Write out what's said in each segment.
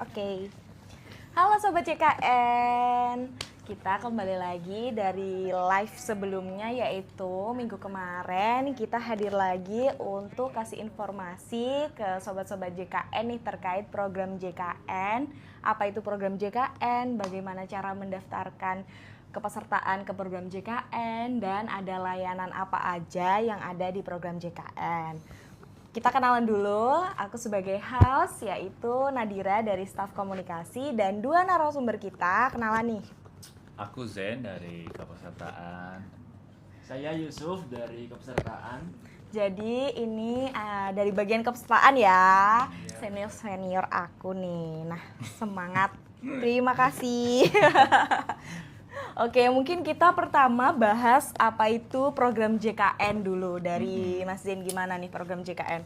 Oke. Halo Sobat JKN. Kita kembali lagi dari live sebelumnya, yaitu minggu kemarin kita hadir lagi untuk kasih informasi ke sobat-sobat JKN nih terkait program JKN. Apa itu program JKN, bagaimana cara mendaftarkan kepesertaan ke program JKN, dan ada layanan apa aja yang ada di program JKN. Kita kenalan dulu, aku sebagai host yaitu Nadira dari staf komunikasi, dan dua narasumber kita, kenalan nih. Aku Zen dari kepesertaan. Saya Yusuf dari kepesertaan. Jadi ini dari bagian kepesertaan ya, senior-senior aku nih. Nah, semangat, terima kasih. Oke, mungkin kita pertama bahas apa itu program JKN dulu. Dari Mas Zen, gimana nih program JKN?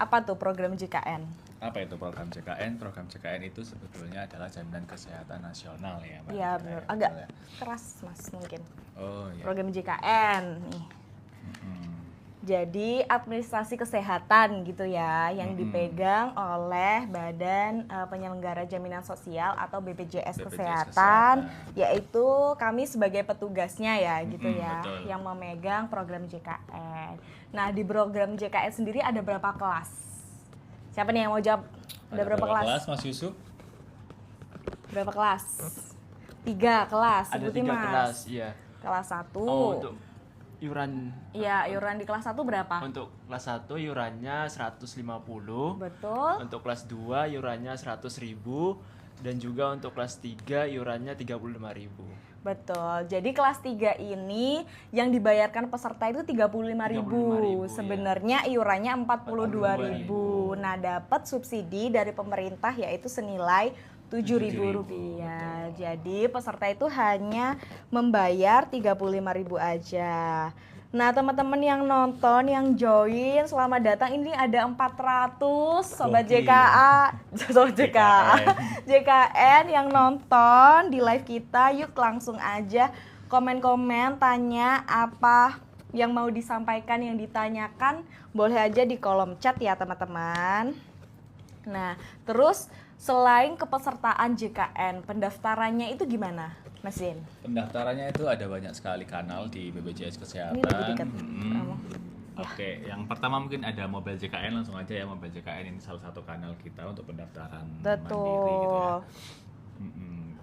Apa tuh program JKN? Apa itu program JKN? Program JKN itu sebetulnya adalah jaminan kesehatan nasional ya, Mbak. Iya benar, agak keras Mas mungkin. Oh iya. Program JKN nih. Jadi administrasi kesehatan gitu ya, yang dipegang oleh Badan Penyelenggara Jaminan Sosial atau BPJS Kesehatan, yaitu kami sebagai petugasnya ya gitu ya, betul. yang memegang program JKN. Nah, di program JKN sendiri ada berapa kelas? Siapa nih yang mau jawab? Ada berapa kelas? Mas Yusuf? Berapa kelas? 3 kelas. Ada Sebutin 3 Mas. kelas, iya. Kelas 1. Oh, untuk iuran. Iya, iuran di kelas 1 berapa? Untuk kelas 1 iurannya 150. Betul. Untuk kelas 2 iurannya 100.000 dan juga untuk kelas 3 iurannya 35.000. Betul. Jadi kelas 3 ini yang dibayarkan peserta itu 35.000. 35.000, Sebenarnya iurannya 42.000. Nah, dapat subsidi dari pemerintah yaitu senilai Rp7.000. Jadi peserta itu hanya membayar 35.000 aja. Nah, teman-teman yang nonton, yang join, selamat datang. Ini ada 400 sobat JKN yang nonton di live kita. Yuk langsung aja komen-komen, tanya apa yang mau disampaikan, yang ditanyakan, boleh aja di kolom chat ya teman-teman. Nah, terus selain kepesertaan JKN, pendaftarannya itu gimana, Mas Zen? Pendaftarannya itu ada banyak sekali kanal di BPJS Kesehatan. Ini lebih dekat. Oke, yang pertama mungkin ada Mobile JKN, langsung aja ya. Mobile JKN ini salah satu kanal kita untuk pendaftaran mandiri gitu ya.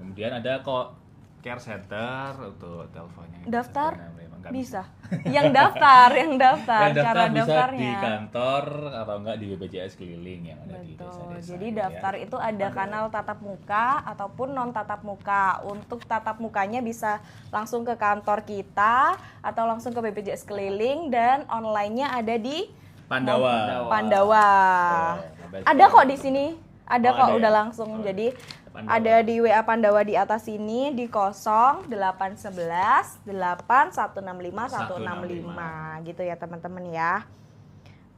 Kemudian ada kok care center untuk teleponnya. Daftar Nggak bisa. Yang daftar, cara daftar bisa daftarnya. di kantor atau enggak di BPJS keliling yang ada di Betul. desa-desa. Jadi gitu daftar ya. itu ada kanal tatap muka ataupun non tatap muka. Untuk tatap mukanya bisa langsung ke kantor kita atau langsung ke BPJS keliling, dan online-nya ada di Pandawa. Oh, Ada kok di sini. Ada Oh, kok ada udah ya? langsung. Oh, Jadi Pandawa. ada di WA Pandawa di atas ini di 0811 8165 165 gitu ya teman-teman ya.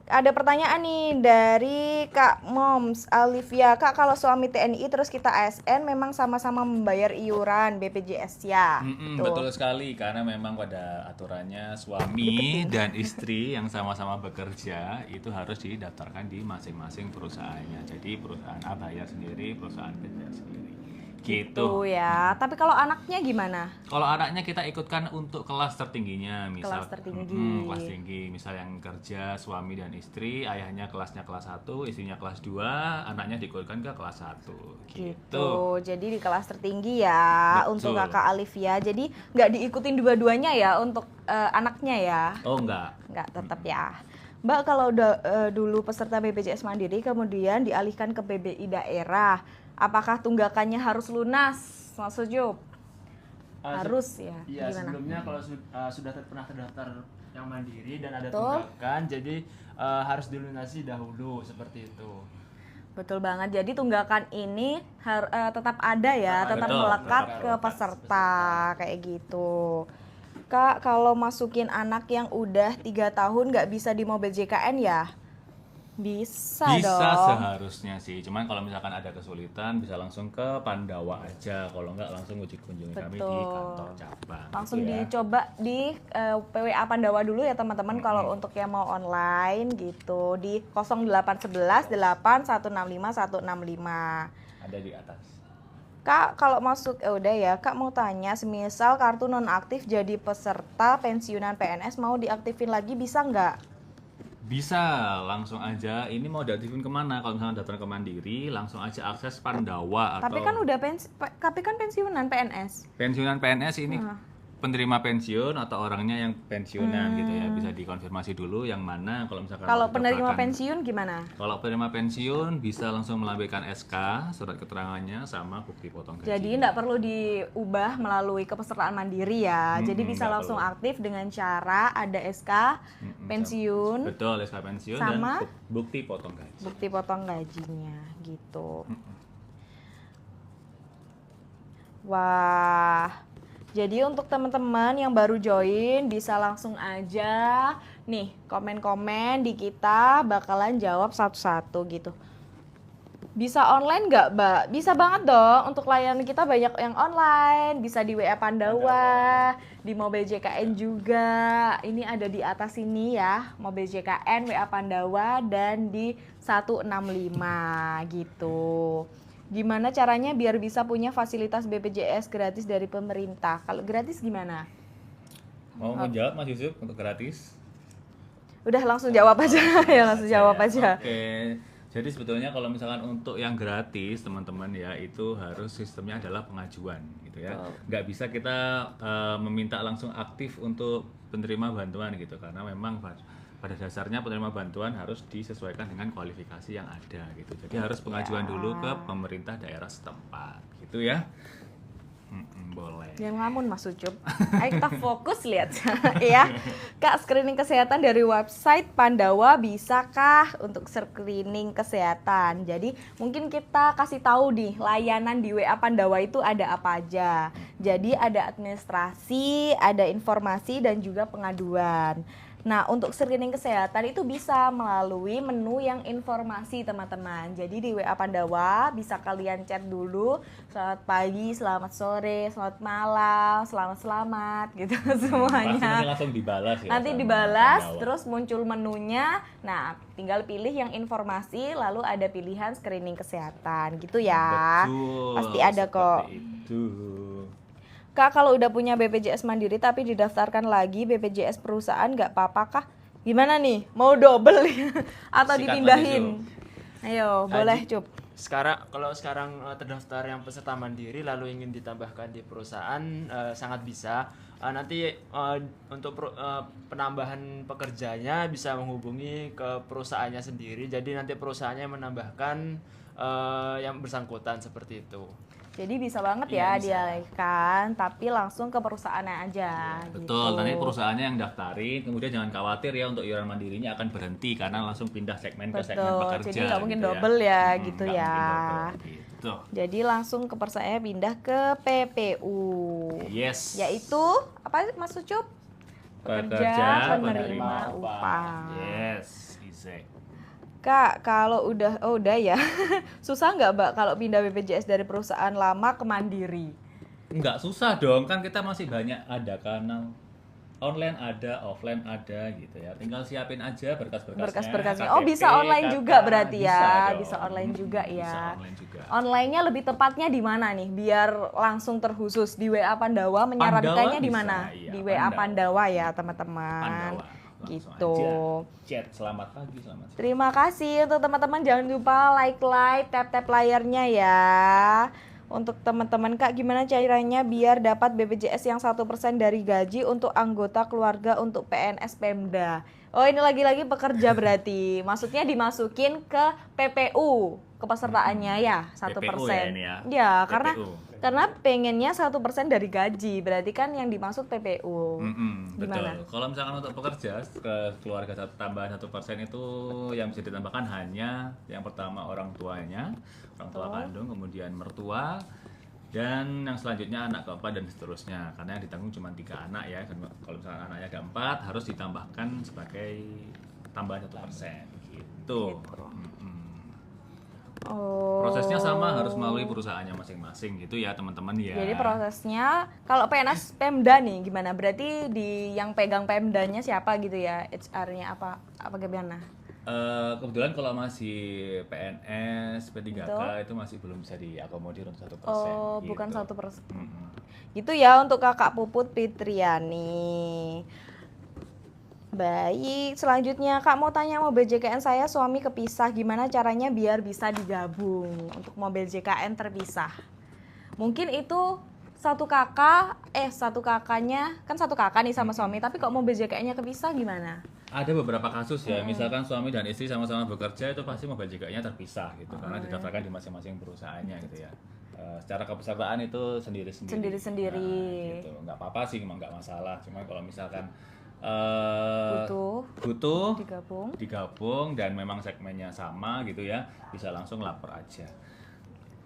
Ada pertanyaan nih dari Kak Moms Alivia. Kak, kalau suami TNI terus kita ASN memang sama-sama membayar iuran BPJS ya? Betul sekali, karena memang pada aturannya suami dan istri yang sama-sama bekerja itu harus didaftarkan di masing-masing perusahaannya. Jadi perusahaan A bayar sendiri, perusahaan B bayar sendiri. Gitu. Ya. Tapi kalau anaknya gimana? Kalau anaknya kita ikutkan untuk kelas tertingginya, misal Kelas tertinggi. kelas tinggi, misal yang kerja suami dan istri, ayahnya kelasnya kelas 1, istrinya kelas 2, anaknya diikutkan ke kelas 1. Gitu. Jadi di kelas tertinggi ya. Betul. Untuk Kakak Alivia. Jadi nggak diikutin dua-duanya ya untuk anaknya ya? Oh enggak. Nggak, tetap ya. Mbak, kalau dulu peserta BPJS Mandiri kemudian dialihkan ke BBI daerah, apakah tunggakannya harus lunas, Mas Sujub? Harus ya? Iya, Gimana? sebelumnya kalau sudah pernah terdaftar yang mandiri dan ada Betul. tunggakan, jadi harus dilunasi dahulu seperti itu. Betul banget. Jadi tunggakan ini tetap ada ya, tetap Betul, melekat tetap ke peserta kayak gitu. Kak, kalau masukin anak yang udah 3 tahun nggak bisa di mobil JKN ya? Bisa Bisa dong. seharusnya sih, cuman kalau misalkan ada kesulitan bisa langsung ke Pandawa aja, kalau nggak langsung kunjungi kami di Betul. kantor cabang. Langsung gitu ya. dicoba di PWA Pandawa dulu ya teman-teman kalau untuk yang mau online gitu di 0811 8165 165. Ada di atas. Kak, kalau masuk udah ya, Kak mau tanya, semisal kartu nonaktif jadi peserta pensiunan PNS mau diaktifin lagi bisa nggak? Bisa, langsung aja. Ini mau diaktifin kemana? Kalau misalnya daftar ke Mandiri, langsung aja akses Pandawa atau Tapi kan udah tapi kan pensiunan PNS. pensiunan PNS ini Ah. penerima pensiun atau orangnya yang pensiunan gitu ya. Bisa dikonfirmasi dulu yang mana kalau misalkan Kalau mau penerima didaftarkan. pensiun gimana? Kalau penerima pensiun bisa langsung melambaikan SK, surat keterangannya sama bukti potong gaji. Jadi nggak perlu diubah melalui kepesertaan mandiri ya. Jadi bisa nggak langsung perlu. aktif dengan cara ada SK pensiun, Betul, SK pensiun Sama? dan bukti potong gaji. bukti potong gajinya gitu. Wah, jadi untuk teman-teman yang baru join bisa langsung aja nih komen-komen di kita bakalan jawab satu-satu gitu. Bisa online nggak, Mbak? Bisa banget dong. Untuk layanan kita banyak yang online, bisa di WA Pandawa, di Mobil JKN juga. Ini ada di atas sini ya, Mobil JKN, WA Pandawa, dan di 165 gitu. Gimana caranya biar bisa punya fasilitas BPJS gratis dari pemerintah? Kalau gratis gimana? Mau menjawab Mas Yusuf untuk gratis? Udah langsung jawab aja, ya langsung jawab aja. Oke. Jadi sebetulnya kalau misalkan untuk yang gratis teman-teman ya itu harus sistemnya adalah pengajuan gitu ya. Nggak bisa kita meminta langsung aktif untuk penerima bantuan gitu karena memang pada dasarnya penerima bantuan harus disesuaikan dengan kualifikasi yang ada gitu. Jadi harus pengajuan dulu ke pemerintah daerah setempat gitu ya. Boleh. Jangan ngelamun Mas Ucup. Ayo kita fokus lihat ya. Kak, screening kesehatan dari website Pandawa bisakah untuk screening kesehatan? Jadi mungkin kita kasih tahu nih layanan di WA Pandawa itu ada apa aja. Jadi ada administrasi, ada informasi dan juga pengaduan. Nah, untuk screening kesehatan itu bisa melalui menu yang informasi teman-teman. Jadi di WA Pandawa bisa kalian chat dulu, selamat pagi, selamat sore, selamat malam, selamat gitu Pasti semuanya. nanti langsung dibalas ya. Nanti sama dibalas, Pandawa. terus muncul menunya. Nah, tinggal pilih yang informasi, lalu ada pilihan screening kesehatan gitu ya. Betul, Pasti ada kok. seperti itu. Kak, kalau udah punya BPJS Mandiri tapi didaftarkan lagi BPJS perusahaan nggak apa-apa kah? Gimana nih? Mau double atau Sikat dipindahin? Ayo, Haji. boleh Cup. Kalau sekarang terdaftar yang peserta mandiri lalu ingin ditambahkan di perusahaan sangat bisa. Nanti untuk penambahan pekerjanya bisa menghubungi ke perusahaannya sendiri. Jadi nanti perusahaannya menambahkan yang bersangkutan seperti itu. Jadi bisa banget Iya, ya bisa. dialihkan, tapi langsung ke perusahaannya aja. Betul, gitu. nanti perusahaannya yang daftarin, kemudian jangan khawatir ya untuk iuran mandirinya akan berhenti karena langsung pindah segmen ke segmen Betul, pekerja. jadi nggak mungkin gitu double ya, gitu nggak ya. mungkin double, gitu. Jadi langsung ke perusahaannya pindah ke PPU. Yes. Yaitu apa Mas Ucup? Pekerja penerima upah. Yes, easy. Kak, kalau udah ya. Susah nggak Mbak kalau pindah BPJS dari perusahaan lama ke Mandiri? Nggak susah dong, kan kita masih banyak ada kanal. Online ada, offline ada gitu ya. Tinggal siapin aja berkas-berkasnya. Berkas-berkasnya. Oh, KTP, bisa online KK, juga berarti ya. dong. Bisa online juga ya. Bisa online juga. Online-nya lebih tepatnya di mana nih? Biar langsung terkhusus di WA Pandawa menyarankannya di bisa, mana? iya, Di WA Pandawa. Pandawa ya, teman-teman. Pandawa. Langsung Gitu. aja. Chat selamat pagi, selamat siang. Terima kasih untuk teman-teman, jangan lupa like, tap layarnya ya. Untuk teman-teman Kak, gimana caranya biar dapat BPJS yang 1% dari gaji untuk anggota keluarga untuk PNS Pemda? Oh, ini lagi-lagi pekerja berarti. Maksudnya dimasukin ke PPU, kepesertaannya ya, 1%. PPU ya ini ya? Ya, PPU. karena pengennya 1% dari gaji, berarti kan yang dimaksud PPU. Betul. Gimana? Kalau misalkan untuk pekerja ke keluarga tambahan 1% itu yang bisa ditambahkan hanya yang pertama orang tuanya, orang tua kandung, kemudian mertua, dan yang selanjutnya anak keempat dan seterusnya. Karena yang ditanggung cuma 3 anak ya. Kalau misalkan anaknya ada 4 harus ditambahkan sebagai tambahan 1%. Gitu. Gitu. Gitu. Mm-mm. Oh. Prosesnya sama, harus melalui perusahaannya masing-masing gitu ya teman-teman ya. Jadi prosesnya kalau PNS Pemda nih gimana? Berarti di yang pegang Pemdanya siapa gitu ya? HR-nya apa gimana? Kebetulan kalau masih PNS, P3K itu masih belum bisa diakomodir untuk 1%. Oh, gitu. bukan 1%. Mm-mm. Gitu ya untuk Kakak Puput Fitriani. Baik, selanjutnya Kak mau tanya mobil JKN saya suami kepisah, gimana caranya biar bisa digabung untuk mobil JKN terpisah? Mungkin itu satu kakaknya, kan satu kakak nih sama suami, tapi kok mobil JKN-nya kepisah gimana? Ada beberapa kasus ya, misalkan suami dan istri sama-sama bekerja itu pasti mobil JKN-nya terpisah gitu, karena didaftarkan di masing-masing perusahaannya gitu ya. Secara kepesertaan itu sendiri-sendiri. Sendiri-sendiri. Nah, gitu. Nggak apa-apa sih, emang nggak masalah. Cuma kalau misalkan Butuh digabung dan memang segmennya sama gitu ya, bisa langsung lapor aja.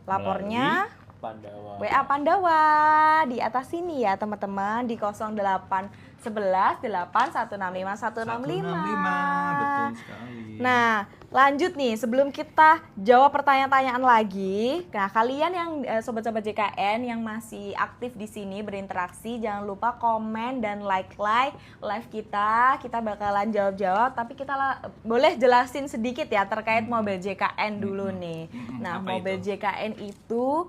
Lapornya Pandawa. WA Pandawa di atas sini ya teman-teman di 0811 8165165. 165, betul sekali. Nah, lanjut nih sebelum kita jawab pertanyaan-pertanyaan lagi. Nah, kalian yang sobat-sobat JKN yang masih aktif di sini berinteraksi, jangan lupa komen dan like live kita. Kita bakalan jawab-jawab, tapi kita boleh jelasin sedikit ya terkait mobil JKN dulu nih. Nah, Apa mobil itu? JKN itu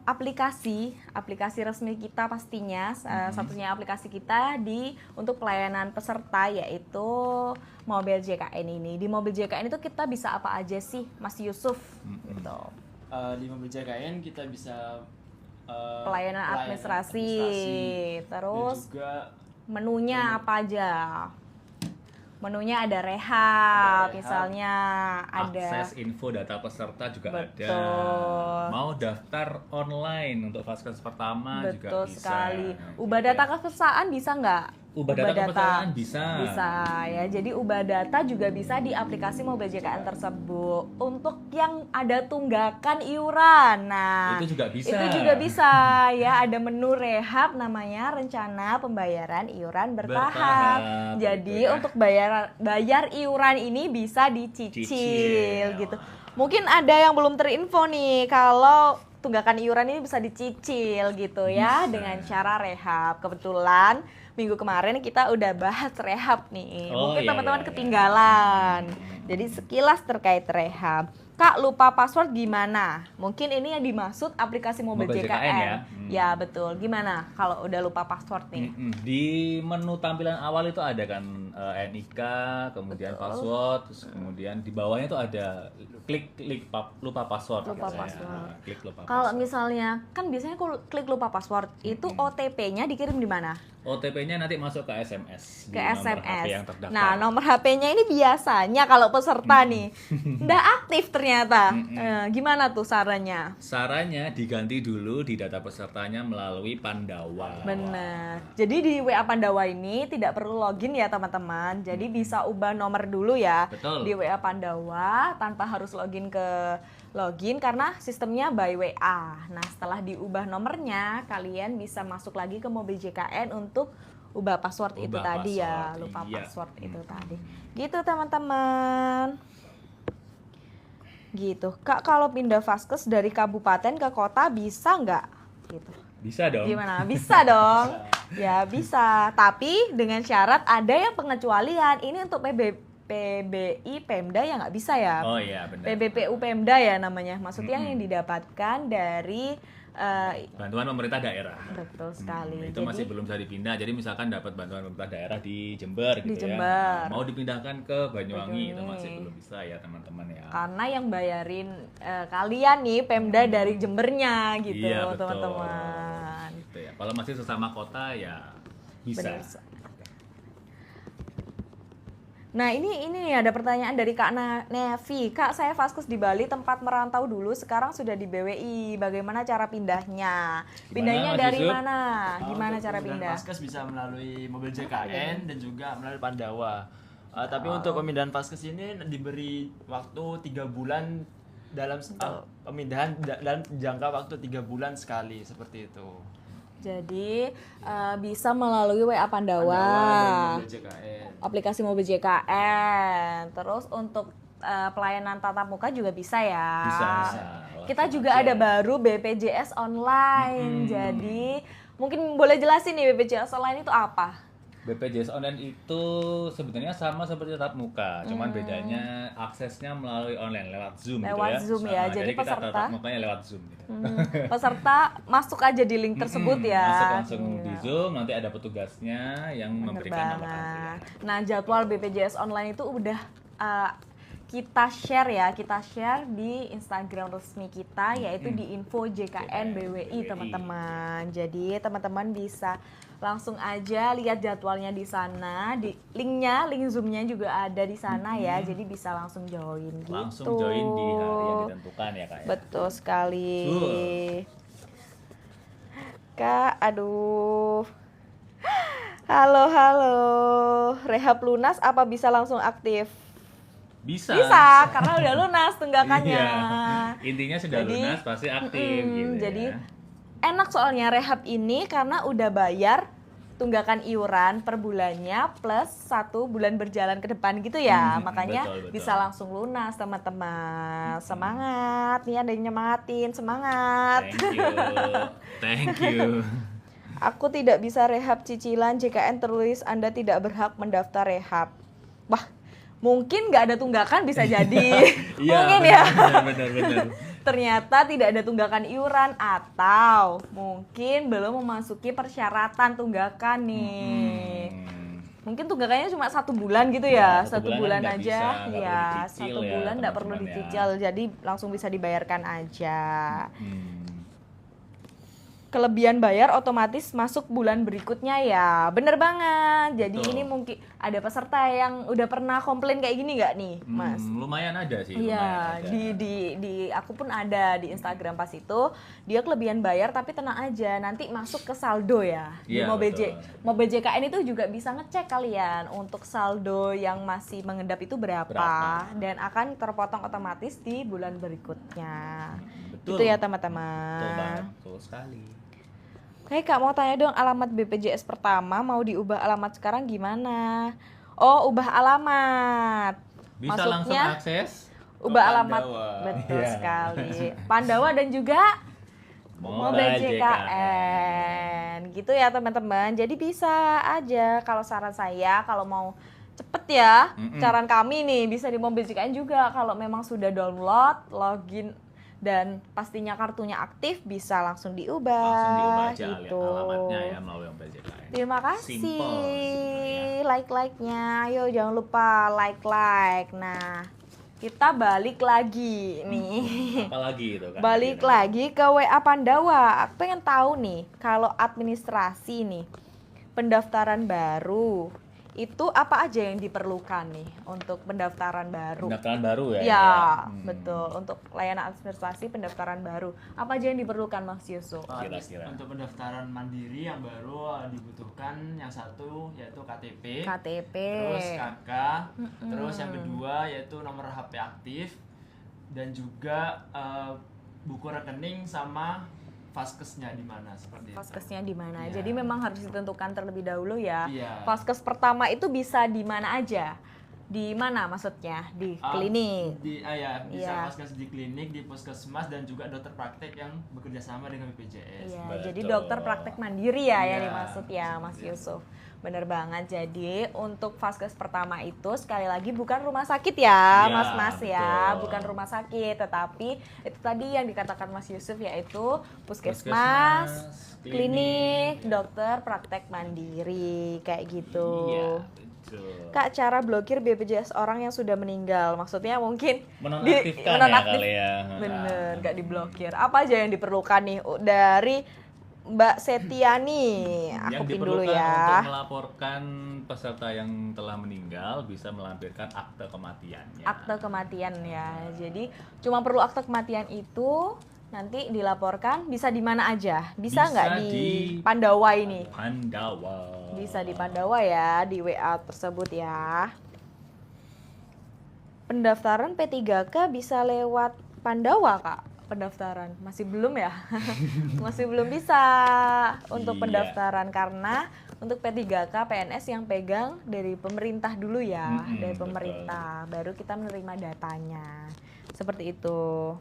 aplikasi resmi kita pastinya, satunya aplikasi kita untuk pelayanan peserta yaitu mobil JKN ini. Di mobil JKN itu kita bisa apa aja sih Mas Yusuf? Gitu. Di mobil JKN kita bisa Pelayanan administrasi, terus dan juga menunya apa aja? Menunya ada rehab, misalnya ada Akses info data peserta juga Betul. ada. Mau daftar online untuk Vaskes pertama juga betul bisa. sekali. Nah, Ubah gitu data ya. kepesertaan bisa nggak? Ubah data kepesertaan bisa. Bisa ya. Jadi ubah data juga bisa di aplikasi mobil JKN tersebut. Untuk yang ada tunggakan iuran. Nah, Itu juga bisa. Itu juga bisa ya. Ada menu rehab namanya rencana pembayaran iuran bertahap. Bertahap, Jadi gitu ya. untuk bayar iuran ini bisa dicicil Cicil. gitu. Mungkin ada yang belum terinfo nih kalau tunggakan iuran ini bisa dicicil gitu ya Bisa. dengan cara rehab. Kebetulan minggu kemarin kita udah bahas rehab nih. Oh, Mungkin iya, teman-teman iya, iya. ketinggalan. Jadi sekilas terkait rehab. Kak, lupa password gimana? Mungkin ini yang dimaksud aplikasi mobil Mobil JKN. JKN ya? Ya, betul. Gimana kalau udah lupa password nih? Di menu tampilan awal itu ada kan NIK, kemudian password, terus kemudian di bawahnya itu ada klik lupa password. Lupa gitu ya. password. Klik lupa Kalau password. misalnya kan biasanya klik lupa password, itu OTP-nya dikirim di mana? OTP-nya nanti masuk ke SMS. Ke di nomor SMS. HP yang terdaftar. Nah, nomor HP-nya ini biasanya kalau peserta nih nggak aktif ternyata. Gimana tuh sarannya? Sarannya diganti dulu di data pesertanya melalui Pandawa. Benar. Jadi di WA Pandawa ini tidak perlu login ya teman-teman. Jadi bisa ubah nomor dulu ya. Betul. Di WA Pandawa tanpa harus login karena sistemnya by WA. Nah, setelah diubah nomornya, kalian bisa masuk lagi ke mobil JKN untuk ubah password itu Ubah tadi ya, password, lupa iya. password itu tadi. Gitu teman-teman. Gitu. Kak, kalau pindah Vaskes dari kabupaten ke kota bisa nggak? Gitu. Bisa dong. Gimana? Bisa dong. Ya bisa. Tapi dengan syarat ada yang pengecualian. Ini untuk PBI Pemda ya nggak bisa ya. Oh iya benar. PBPU Pemda ya namanya. Maksudnya yang didapatkan dari Bantuan pemerintah daerah. betul sekali. Itu Jadi, masih belum bisa dipindah. Jadi misalkan dapat bantuan pemerintah daerah di Jember Di gitu Jember. ya. Nah, mau dipindahkan ke Banyuwangi itu Banyuwangi. masih belum bisa ya teman-teman ya. karena yang bayarin kalian nih Pemda dari Jembernya gitu Iya, betul. teman-teman. Gitu ya. Kalau masih sesama kota ya bisa. Benar. Nah ini nih ada pertanyaan dari Kak Nevi. Kak, saya Vaskes di Bali, tempat merantau dulu, sekarang sudah di BWI. Bagaimana cara pindahnya? Pindahnya Mas dari Yusuf? mana? Gimana Untuk cara pemindahan pindah? Vaskes bisa melalui mobil JKN dan juga melalui Pandawa. Tapi untuk pemindahan Vaskes ini diberi waktu 3 bulan dalam pemindahan dalam jangka waktu 3 bulan sekali seperti itu. Jadi bisa melalui WA Pandawa, dan Mobil JKN. aplikasi Mobil JKN. Terus untuk pelayanan tatap muka juga bisa ya. Bisa. Kita Langsung juga aja. ada baru BPJS online. Jadi mungkin boleh jelasin nih BPJS online itu apa? BPJS online itu sebenarnya sama seperti tatap muka, cuman bedanya aksesnya melalui online lewat Zoom Lewat gitu ya. Zoom ya, Nah, jadi kita peserta- tatap mukanya lewat Zoom gitu. Peserta masuk aja di link tersebut ya. Masuk langsung di Zoom, nanti ada petugasnya yang Bener memberikan nomor banget. antrian. Nah, jadwal BPJS online itu udah kita share di Instagram resmi kita, yaitu di info JKN BWI teman-teman. Jadi teman-teman bisa langsung aja lihat jadwalnya di sana, di link Zoom-nya juga ada di sana ya. Jadi bisa langsung join gitu. Langsung join di hari yang ditentukan ya Kak ya. Betul sekali. Kak, aduh. Halo. Rehab lunas apa bisa langsung aktif? Bisa. Bisa, karena udah lunas tunggakannya. Iya. Intinya sudah Jadi, lunas pasti aktif gitu jadi ya. enak soalnya rehab ini karena udah bayar tunggakan iuran per bulannya plus 1 bulan berjalan ke depan gitu ya. Makanya betul. bisa langsung lunas teman-teman. Semangat, nih ada yang nyemangatin, semangat. Thank you. Aku tidak bisa rehab cicilan, JKN tertulis Anda tidak berhak mendaftar rehab. Wah, mungkin nggak ada tunggakan bisa jadi. Mungkin ya. Benar. Ternyata tidak ada tunggakan iuran atau mungkin belum memasuki persyaratan tunggakan nih. Mungkin tunggakannya cuma 1 bulan gitu ya, 1 bulan nggak aja, bisa, nggak ya perlu dicicil 1 ya, bulan nggak perlu teman-teman ya. dicicil, jadi langsung bisa dibayarkan aja. Kelebihan bayar otomatis masuk bulan berikutnya ya, bener banget. Jadi Betul. ini mungkin ada peserta yang udah pernah komplain kayak gini nggak nih, Mas? Lumayan ada sih. lumayan Iya, ada. di aku pun ada di Instagram pas itu dia kelebihan bayar tapi tenang aja nanti masuk ke saldo ya. Di Iya, betul. Mobil JKN itu juga bisa ngecek kalian untuk saldo yang masih mengendap itu berapa dan akan terpotong otomatis di bulan berikutnya. Itu Betul. ya Betul teman-teman. banget, betul sekali. Oke Kak, mau tanya dong, alamat BPJS pertama mau diubah alamat sekarang gimana? Oh, ubah alamat. Bisa langsung akses Ubah Ke alamat. Pandawa. Betul Iya. sekali. Pandawa dan juga Mobil JKN. Gitu ya teman-teman. Jadi bisa aja kalau saran saya kalau mau cepet ya, saran kami nih bisa di Mobil JKN juga kalau memang sudah download, login dan pastinya kartunya aktif bisa langsung diubah. Langsung diubah aja gitu. alamatnya ya melalui Mobil JKN. Terima kasih. Simple Like-like-nya. Ayo jangan lupa like. Nah, kita balik lagi nih. Apalagi itu kan. Balik lagi ke WA Pandawa. Aku pengen tahu nih, kalau administrasi nih, pendaftaran baru, itu apa aja yang diperlukan nih untuk pendaftaran baru? Pendaftaran baru ya. Ya, ini betul. Untuk layanan administrasi pendaftaran baru, apa aja yang diperlukan Mas Yusuf? Kira-kira. Untuk pendaftaran mandiri yang baru dibutuhkan yang satu yaitu KTP, KTP. terus KK, terus yang kedua yaitu nomor HP aktif dan juga buku rekening sama vaskesnya di mana seperti Vaskesnya di mana? Iya. Jadi memang harus ditentukan terlebih dahulu ya. Iya. Vaskes pertama itu bisa di mana aja? Di mana maksudnya? Di klinik. Ya, bisa Iya. vaskes di klinik, di puskesmas dan juga dokter praktek yang bekerja sama dengan BPJS. Iya, Betul. jadi dokter praktek mandiri ya yang Iya. dimaksud ya Mas Yusuf. Bener banget. Jadi untuk vaskes pertama itu sekali lagi bukan rumah sakit ya, Iya, Mas-mas ya, betul. bukan rumah sakit, tetapi itu tadi yang dikatakan Mas Yusuf yaitu puskesmas, klinik, dokter praktek mandiri kayak gitu. Iya, betul. Kak, cara blokir BPJS orang yang sudah meninggal, maksudnya mungkin Menonaktifkan ya menonaktif- kali ya. Bener, nggak diblokir. Apa aja yang diperlukan nih dari Mbak Setiani? Aku Yang pin dulu diperlukan ya. untuk melaporkan peserta yang telah meninggal bisa melampirkan akte kematiannya. Akte kematian ya. Jadi cuma perlu akte kematian itu nanti dilaporkan bisa di mana aja? Bisa nggak di Pandawa ini? Pandawa. Bisa di Pandawa ya, di WA tersebut ya. Pendaftaran P3K bisa lewat Pandawa, Kak. pendaftaran? Masih belum ya? Masih belum bisa untuk Iya. pendaftaran karena untuk P3K PNS yang pegang dari pemerintah dulu ya, dari betul. pemerintah. Baru kita menerima datanya. Seperti itu.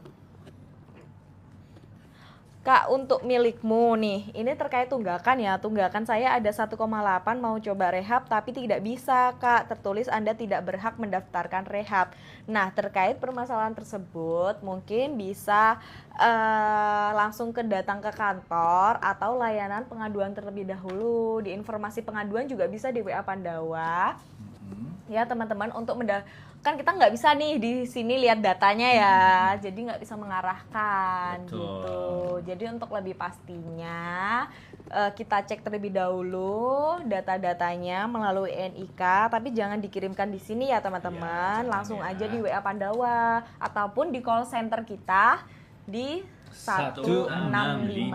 Kak, untuk milikmu nih, ini terkait tunggakan ya. Tunggakan saya ada 1,8 mau coba rehab tapi tidak bisa, Kak. Tertulis Anda tidak berhak mendaftarkan rehab. Nah, terkait permasalahan tersebut mungkin bisa langsung datang ke kantor atau layanan pengaduan terlebih dahulu. Di informasi pengaduan juga bisa di WA Pandawa. Ya teman-teman, untuk kan kita nggak bisa nih di sini lihat datanya ya, jadi nggak bisa mengarahkan. Betul. Gitu. Jadi untuk lebih pastinya kita cek terlebih dahulu data-datanya melalui NIK, tapi jangan dikirimkan di sini ya teman-teman, Ya, langsung jangan aja ya. di WA Pandawa ataupun di call center kita di 165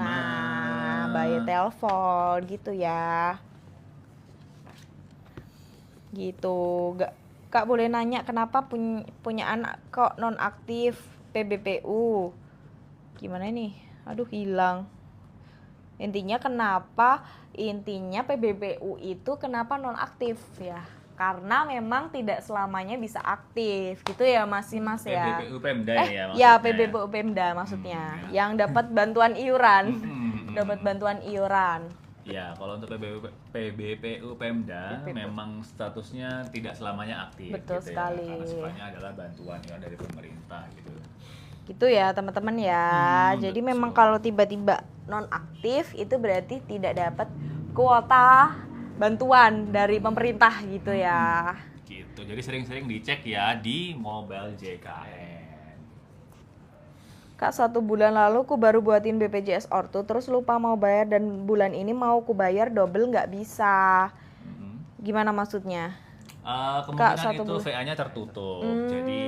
by telepon gitu ya. Gitu. Kak boleh nanya kenapa punya anak kok non aktif PBPU? Gimana nih? Aduh hilang. Intinya PBPU itu kenapa non aktif ya? Karena memang tidak selamanya bisa aktif gitu ya Mas ya. PBPU Pemda ya Ya maksudnya. PBPU Pemda maksudnya. Ya. Yang dapat bantuan iuran. Dapat bantuan iuran. Ya, kalau untuk PBPU Pemda memang statusnya tidak selamanya aktif. Betul gitu sekali. Ya, karena sifatnya adalah bantuan ya dari pemerintah gitu. Gitu ya teman-teman ya. Jadi betul. memang kalau tiba-tiba non aktif itu berarti tidak dapat kuota bantuan dari pemerintah gitu ya. Gitu. Jadi sering-sering dicek ya di Mobile JKN. Kak, 1 bulan lalu ku baru buatin BPJS Ortu terus lupa mau bayar dan bulan ini mau ku bayar double nggak bisa. Gimana maksudnya? Kemungkinan Kak, 1 itu bulan. VA-nya tertutup. Jadi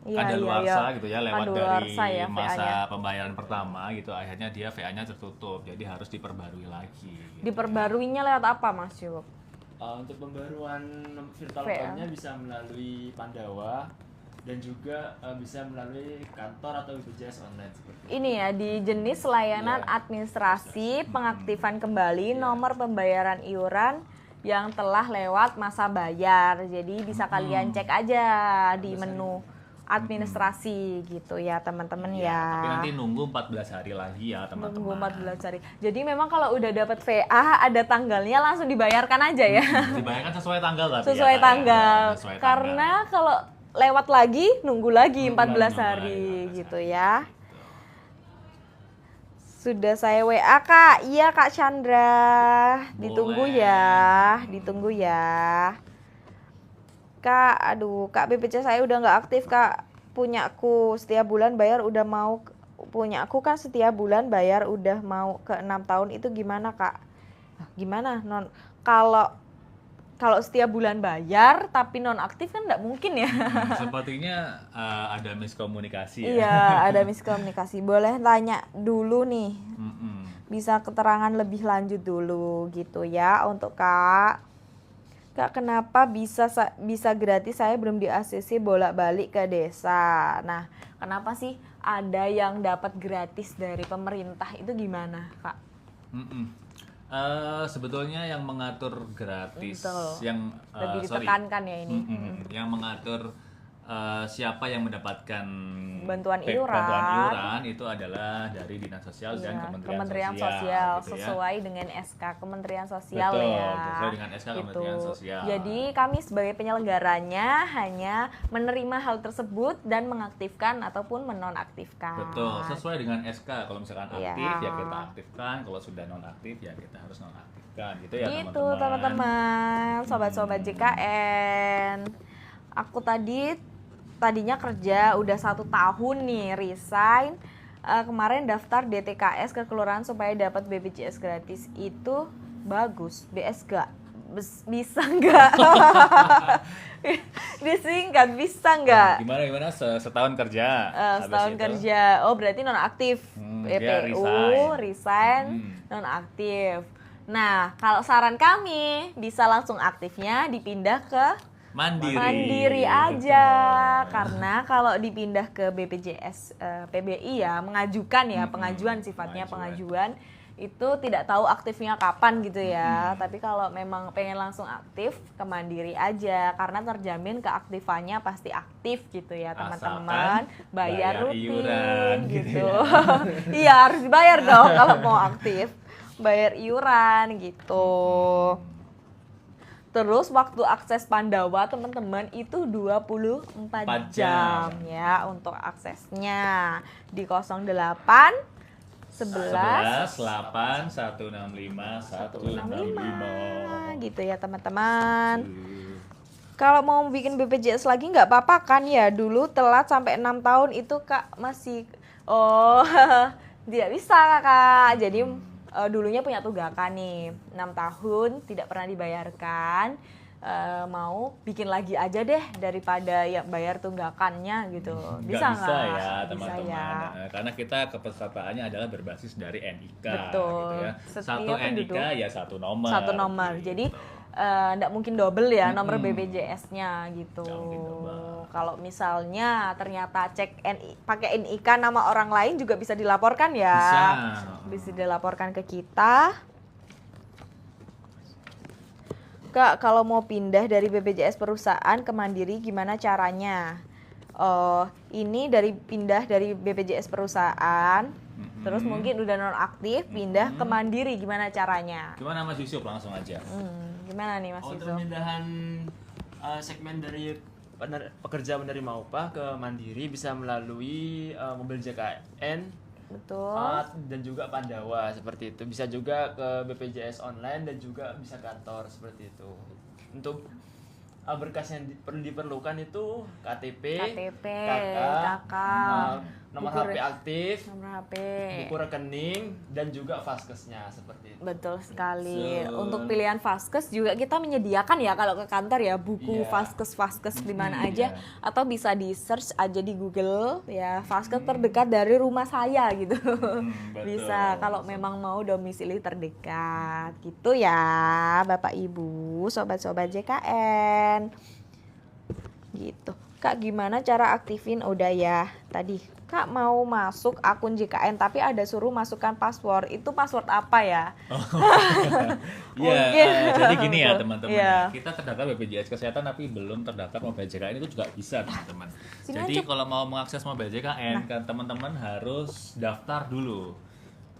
iya, ada iya, luarsa iya. gitu ya lewat dari Kadaluarsa ya, masa VA-nya. pembayaran pertama gitu, akhirnya dia VA-nya tertutup. Jadi harus diperbarui lagi. Gitu. Diperbaruinya lewat apa Mas Yuk? Untuk pembaruan virtual VA. account-nya bisa melalui Pandawa dan juga bisa melalui kantor atau BPJS online seperti itu. Ini ya di jenis layanan Iya. administrasi pengaktifan kembali nomor pembayaran iuran yang telah lewat masa bayar. Jadi bisa kalian cek aja di menu administrasi gitu ya teman-teman ya. Tapi nanti nunggu 14 hari lagi ya teman-teman. Nunggu 14 hari. Jadi memang kalau udah dapat VA ada tanggalnya langsung dibayarkan aja ya. Dibayarkan sesuai tanggal tapi Sesuai ya, Kak, ya. tanggal. Sesuai Karena kalau lewat lagi nunggu lagi 14 Nunggu hari lagi, gitu ya. Sudah saya WA Kak. Iya Kak Chandra. Ditunggu Boleh. ditunggu ya. Kak, aduh, Kak BPJS saya udah nggak aktif Kak. Punyaku setiap bulan bayar udah mau punyaku kan setiap bulan bayar udah mau ke 6 tahun itu gimana Kak? Gimana non? Kalau setiap bulan bayar tapi non aktif kan nggak mungkin ya. Sepertinya ada miskomunikasi ya. Iya, ada miskomunikasi. Boleh tanya dulu nih. Bisa keterangan lebih lanjut dulu gitu ya untuk Kak. Kak, kenapa bisa gratis? Saya belum di ACC bolak-balik ke desa. Nah, kenapa sih ada yang dapat gratis dari pemerintah itu gimana, Kak? Sebetulnya yang mengatur gratis, Betul. yang Lebih ditekankan ya ini. yang mengatur siapa yang mendapatkan Bantuan iuran. bantuan iuran itu adalah dari Dinas Sosial dan Iya, Kementerian Sosial gitu ya. sesuai dengan SK Kementerian Sosial Betul, ya. sesuai dengan SK Kementerian Sosial. Jadi kami sebagai penyelenggaranya hanya menerima hal tersebut dan mengaktifkan ataupun menonaktifkan. Betul, sesuai dengan SK. Kalau misalkan aktif Iya. ya kita aktifkan, kalau sudah nonaktif ya kita harus nonaktifkan gitu ya Gitu teman-teman, sobat-sobat JKN. Aku tadinya kerja udah 1 tahun nih resign. Kemarin daftar DTKS ke kelurahan supaya dapat BPJS gratis itu bagus. BS gak? Bisa nggak? Disingkat bisa nggak? Gimana setahun kerja? Habis Setahun itu, kerja. Oh berarti nonaktif. dia BPU resign nonaktif. Nah kalau saran kami bisa langsung aktifnya dipindah ke Mandiri aja, karena kalau dipindah ke BPJS PBI ya mengajukan ya, pengajuan sifatnya pengajuan itu tidak tahu aktifnya kapan gitu ya. Tapi kalau memang pengen langsung aktif ke Mandiri aja, karena terjamin keaktifannya pasti aktif gitu ya teman-teman. Bayar rutin iuran, gitu. Iya harus dibayar dong kalau mau aktif, bayar iuran gitu. Terus waktu akses Pandawa teman-teman itu 24 jam ya untuk aksesnya di 08 11 8 165 165 gitu ya teman-teman. Kalau mau bikin BPJS lagi nggak apa-apa kan ya, dulu telat sampai 6 tahun itu Kak masih tidak bisa Kakak. Jadi dulunya punya tunggakan nih 6 tahun tidak pernah dibayarkan, mau bikin lagi aja deh daripada ya bayar tunggakannya gitu. Bisa bisa nggak? ya Bisa teman-teman ya. karena kita kepesertaannya adalah berbasis dari NIK. Betul. Gitu ya. Setiap Satu NIK penduduk ya satu nomor. Satu nomor. gitu. Jadi nggak mungkin double ya nomor BPJS-nya gitu. Nggak mungkin double. Kalau misalnya ternyata cek pakai NIK nama orang lain juga bisa dilaporkan ya. Bisa dilaporkan ke kita. Kak, kalau mau pindah dari BPJS perusahaan ke Mandiri gimana caranya? Ini pindah dari BPJS perusahaan, terus mungkin udah nonaktif, pindah ke Mandiri gimana caranya? Gimana Mas Yusuf, langsung aja. Gimana nih Mas Untuk Yusuf? pemindahan segmen dari pekerja menerima upah ke Mandiri bisa melalui mobil JKN Betul. dan juga Pandawa seperti itu. Bisa juga ke BPJS online dan juga bisa kantor seperti itu. Untuk berkas yang diperlukan itu KTP, KK, nomor buku HP aktif, nomor HP. buku rekening, dan juga Vaskesnya seperti itu. Betul sekali. So, Untuk pilihan Vaskes juga kita menyediakan ya kalau ke kantor ya buku Vaskes di mana aja atau bisa di search aja di Google ya Vaskes terdekat dari rumah saya gitu. Betul. Bisa kalau memang mau domisili terdekat gitu ya Bapak Ibu, sobat-sobat JKN. Gitu. Kak gimana cara aktifin udah ya tadi Kak mau masuk akun JKN tapi ada suruh masukkan password, itu password apa ya? Iya, jadi gini ya teman-teman, Iya. kita terdaftar BPJS Kesehatan tapi belum terdaftar Mobile JKN itu juga bisa teman-teman. Sini Jadi aja. kalau mau mengakses Mobile JKN kan teman-teman harus daftar dulu.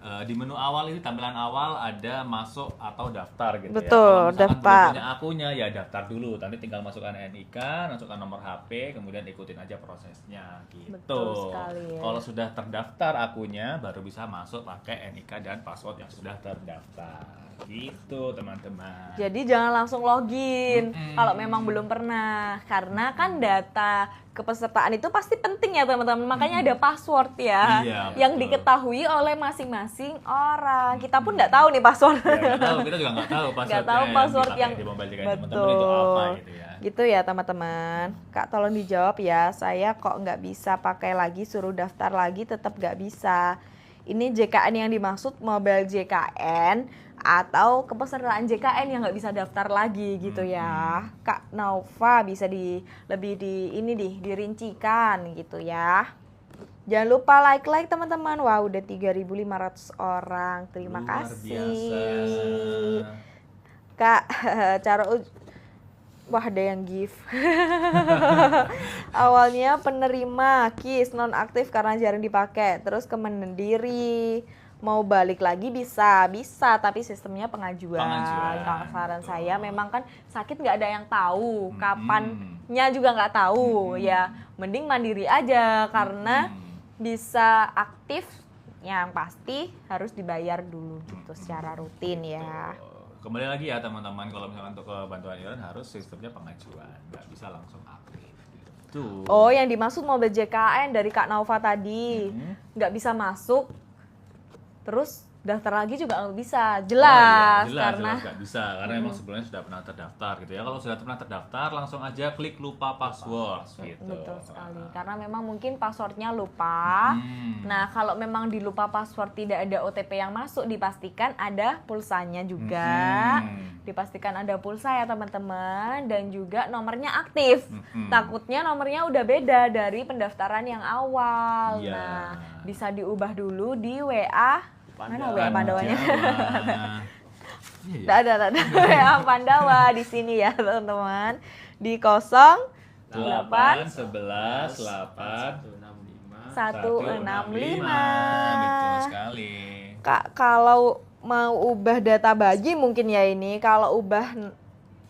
Di menu awal ini tampilan awal ada masuk atau daftar gitu Betul, ya. Kalau misalkan daftar. belum punya akunnya ya daftar dulu. Nanti tinggal masukkan NIK, masukkan nomor HP, kemudian ikutin aja prosesnya gitu. Betul sekali ya. Kalau sudah terdaftar akunnya baru bisa masuk pakai NIK dan password yang sudah terdaftar. Gitu teman-teman. Jadi jangan langsung login kalau memang belum pernah, karena kan data kepesertaan itu pasti penting ya teman-teman, makanya ada password ya Iya, yang betul. diketahui oleh masing-masing orang. Kita pun nggak tahu nih password. Ya, nggak tahu, kita juga nggak tahu passwordnya Nggak tahu password dipakai yang di Mobile JKN teman-teman itu apa gitu ya. Gitu ya teman-teman. Kak tolong dijawab ya, saya kok nggak bisa pakai lagi, suruh daftar lagi tetap nggak bisa. Ini JKN yang dimaksud Mobile JKN atau kepesertaan JKN yang nggak bisa daftar lagi gitu ya. Kak Nova bisa lebih dirincikan gitu ya. Jangan lupa like teman-teman. Wah udah 3.500 orang. Terima Luar kasih. biasa. Kak, wah ada yang gift. Awalnya penerima KIS nonaktif karena jarang dipakai, terus ke Mandiri. Mau balik lagi bisa, tapi sistemnya pengajuan. Kalau saran betul. saya memang kan sakit nggak ada yang tahu, kapannya juga nggak tahu. Ya mending Mandiri aja karena bisa aktif yang pasti harus dibayar dulu gitu secara rutin ya. Kembali lagi ya teman-teman, kalau misalkan untuk bantuan iuran harus sistemnya pengajuan, nggak bisa langsung aktif. Gitu. Oh, yang dimaksud Mobile JKN dari Kak Nova tadi nggak bisa masuk, terus daftar lagi juga nggak bisa, Oh, jelas, iya, karena jelas nggak bisa karena emang sebelumnya sudah pernah terdaftar gitu ya. Kalau sudah pernah terdaftar langsung aja klik lupa password gitu. betul sekali. Karena memang mungkin passwordnya lupa. Nah, kalau memang dilupa password tidak ada OTP yang masuk, dipastikan ada pulsanya juga. Dipastikan ada pulsa ya teman-teman, dan juga nomornya aktif. Takutnya nomornya udah beda dari pendaftaran yang awal. Iya. Nah, bisa diubah dulu di WA. Mana WA Pandawanya? Iya, Nggak ada WA Pandawa di sini ya teman-teman. Di 08 8 11 8 165. Betul sekali. Kak, kalau mau ubah data bayi mungkin ya ini, kalau ubah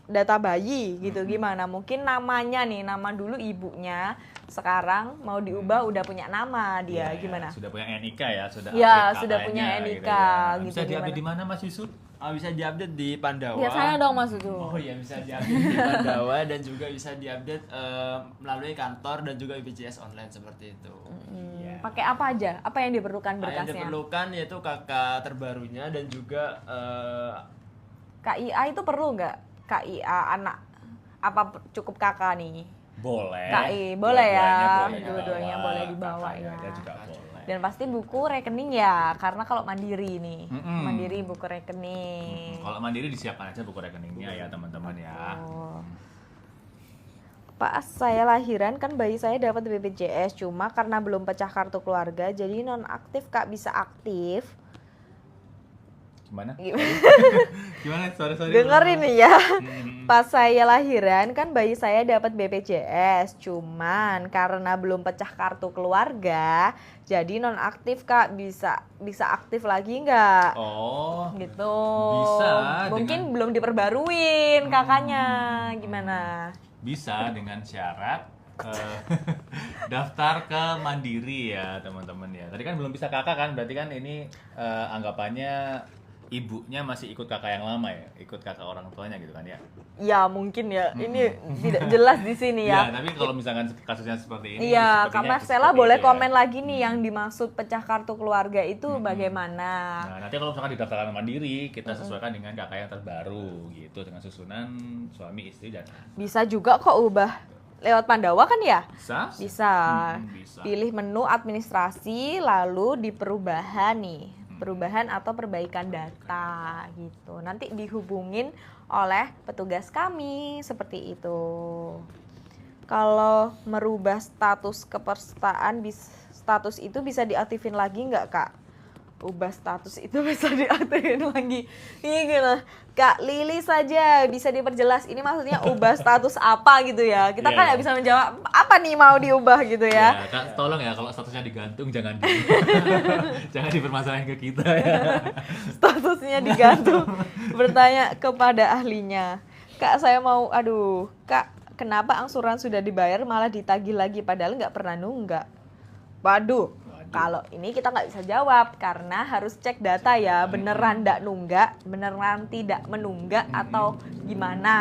data bayi gitu gimana? Mungkin namanya nih, nama dulu ibunya, sekarang mau diubah udah punya nama dia, Iya, gimana? Sudah punya NIK ya, sudah Ya, update sudah KK-nya punya NIK gitu ya. gitu, Bisa diupdate gimana? di mana Mas Yusuf? Bisa diupdate di Pandawa. Ya saya dong Mas itu. Oh iya, bisa diupdate di Pandawa dan juga bisa diupdate melalui kantor dan juga BPJS online seperti itu. Iya. Pakai apa aja? Apa yang diperlukan Yang berkasnya? diperlukan yaitu KK terbarunya dan juga KIA itu perlu nggak? KIA anak apa cukup kakak nih? Boleh. KI boleh ya, Dua-duanya dua-duanya boleh dibawa kakaknya ya. ada juga boleh. Dan pasti buku rekening ya, karena kalau mandiri nih, Mm-mm. mandiri buku rekening. Kalau mandiri disiapkan aja buku rekeningnya ya teman-teman ya. Oh. Pak, saya lahiran kan bayi saya dapat BPJS, cuma karena belum pecah kartu keluarga, jadi non aktif Kak, bisa aktif. Gimana? Gimana? Gimana? Sorry. Dengerin nih ya. Pas saya lahiran kan bayi saya dapat BPJS, cuman karena belum pecah kartu keluarga, jadi non aktif Kak, bisa aktif lagi nggak? Oh. Gitu. Bisa Mungkin dengan- belum diperbaruin kakaknya, gimana? Bisa dengan syarat daftar ke Mandiri ya teman-teman ya. Tadi kan belum bisa kakak kan, berarti kan ini anggapannya ibunya masih ikut kakak yang lama ya, ikut kakak orang tuanya gitu kan ya. Ya mungkin ya, ini tidak jelas di sini Ya, ya. tapi kalau misalkan kasusnya seperti ini, Iya, Kak sepertinya Marcella seperti boleh itu ya. komen lagi nih yang dimaksud pecah kartu keluarga itu bagaimana? Nah, nanti kalau misalkan didaftarkan Mandiri, kita sesuaikan dengan kakak yang terbaru gitu, dengan susunan suami, istri dan anak. Bisa juga kok ubah lewat Pandawa kan ya? Bisa? Bisa. Bisa. Pilih menu administrasi lalu di perubahan nih. Perubahan atau perbaikan data gitu. Nanti dihubungin oleh petugas kami seperti itu. Kalau merubah status kepesertaan status itu bisa diaktifin lagi nggak Kak? Ubah status itu bisa diaktifin lagi. Ini gimana? Kak Lili saja bisa diperjelas ini maksudnya ubah status apa gitu ya. Kita Iya, kan iya. nggak bisa menjawab apa nih mau diubah gitu ya. Ya, Kak, tolong ya kalau statusnya digantung jangan jangan dipermasalahin ke kita ya. Statusnya digantung. Bertanya kepada ahlinya. Kak saya mau, aduh Kak kenapa angsuran sudah dibayar malah ditagih lagi padahal nggak pernah nunggak. Waduh. Kalau ini kita nggak bisa jawab karena harus cek data ya, beneran nggak nunggak, beneran tidak menunggak atau gimana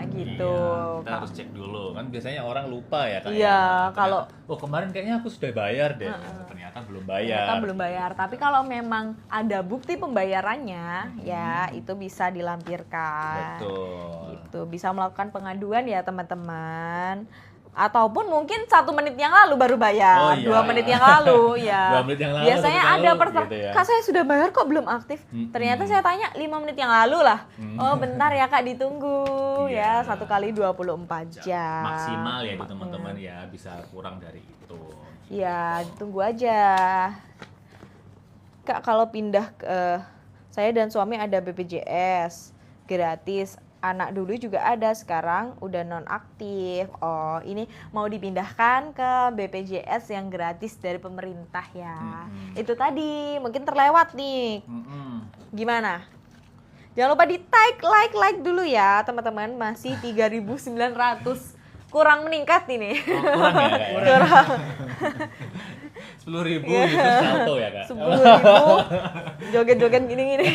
gitu. Iya, kita harus cek dulu kan biasanya orang lupa ya Kak. Iya, ya. kalau- oh kemarin kayaknya aku sudah bayar deh. Ternyata belum bayar. Ternyata belum bayar. Tapi kalau memang ada bukti pembayarannya, ya itu bisa dilampirkan. Betul. Gitu, bisa melakukan pengaduan ya teman-teman. Ataupun mungkin 1 menit yang lalu baru bayar, Oh, iya. 2 menit yang lalu ya. 2 menit yang lalu, Biasanya 1 menit ada lalu, pertanyaan, gitu ya. Kak saya sudah bayar kok belum aktif. Ternyata saya tanya 5 menit yang lalu lah. Oh bentar ya Kak ditunggu Iya. ya, 1 kali 24 jam. Maksimal ya itu teman-teman ya, bisa kurang dari itu. Ya, tunggu aja. Kak, kalau pindah ke saya dan suami ada BPJS gratis. Anak dulu juga ada, sekarang udah nonaktif. Oh, ini mau dipindahkan ke BPJS yang gratis dari pemerintah ya. Itu tadi, mungkin terlewat nih. Gimana? Jangan lupa di tag, like dulu ya teman-teman. Masih 3.900. Kurang meningkat ini. Oh, kurang ya Kak? Ya? Kurang. 10.000 itu salto ya Kak? 10.000 joget-joget gini-gini.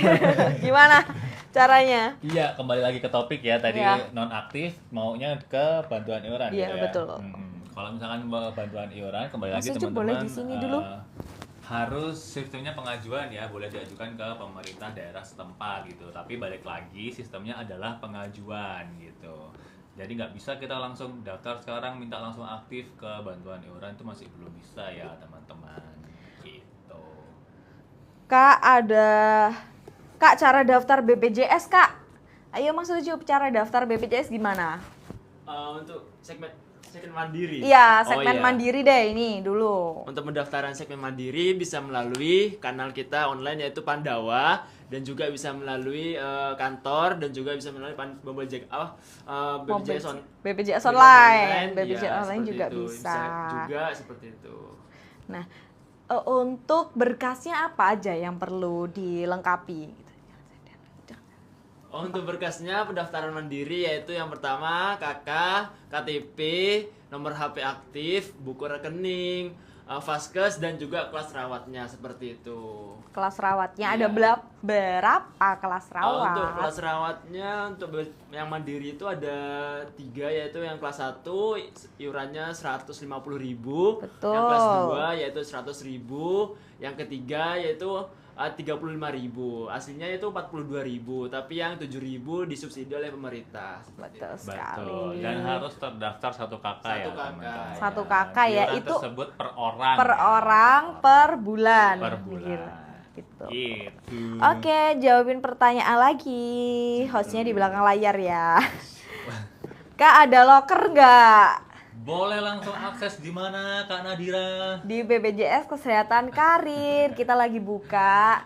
Gimana caranya? Iya, kembali lagi ke topik ya. Tadi Iya. nonaktif maunya ke bantuan iuran Iya, gitu ya. betul. Kalau misalkan bantuan iuran kembali Mas lagi Ucup teman-teman. boleh di sini dulu? Harus sistemnya pengajuan ya, boleh diajukan ke pemerintah daerah setempat gitu. Tapi balik lagi sistemnya adalah pengajuan gitu. Jadi nggak bisa kita langsung daftar sekarang minta langsung aktif ke bantuan iuran, itu masih belum bisa ya teman-teman. Gitu. Kak, cara daftar BPJS, Kak. Ayo Mas Ucup, cara daftar BPJS gimana? Untuk segmen mandiri. Iya, Oh, segmen iya. mandiri deh ini dulu. Untuk pendaftaran segmen mandiri bisa melalui kanal kita online yaitu Pandawa, dan juga bisa melalui kantor, dan juga bisa melalui BPJS BPJS online. ya, BPJS online seperti juga itu. bisa. Juga seperti itu. Nah, untuk berkasnya apa aja yang perlu dilengkapi? Untuk berkasnya pendaftaran mandiri yaitu yang pertama KK, KTP, nomor HP aktif, buku rekening, vaskes, dan juga kelas rawatnya seperti itu. Kelas rawatnya Iya. ada berapa kelas rawat? Untuk kelas rawatnya untuk yang mandiri itu ada 3, yaitu yang kelas 1 iurannya 150.000, Betul. yang kelas 2 yaitu 100.000, yang ketiga yaitu 35.000. Aslinya itu 42.000, tapi yang 7.000 disubsidi oleh pemerintah. Betul sekali. Betul. Dan harus terdaftar 1 KK ya Satu KK. teman-teman. 1 KK ya, Iuran itu tersebut per orang. per ya. orang per bulan. Per bulan. Gila. Gitu. Gitu. Oke, jawabin pertanyaan lagi. Hostnya di belakang layar ya. Kak, ada loker nggak? Boleh langsung akses di mana Kak Nadira? Di BPJS Kesehatan Karir kita lagi buka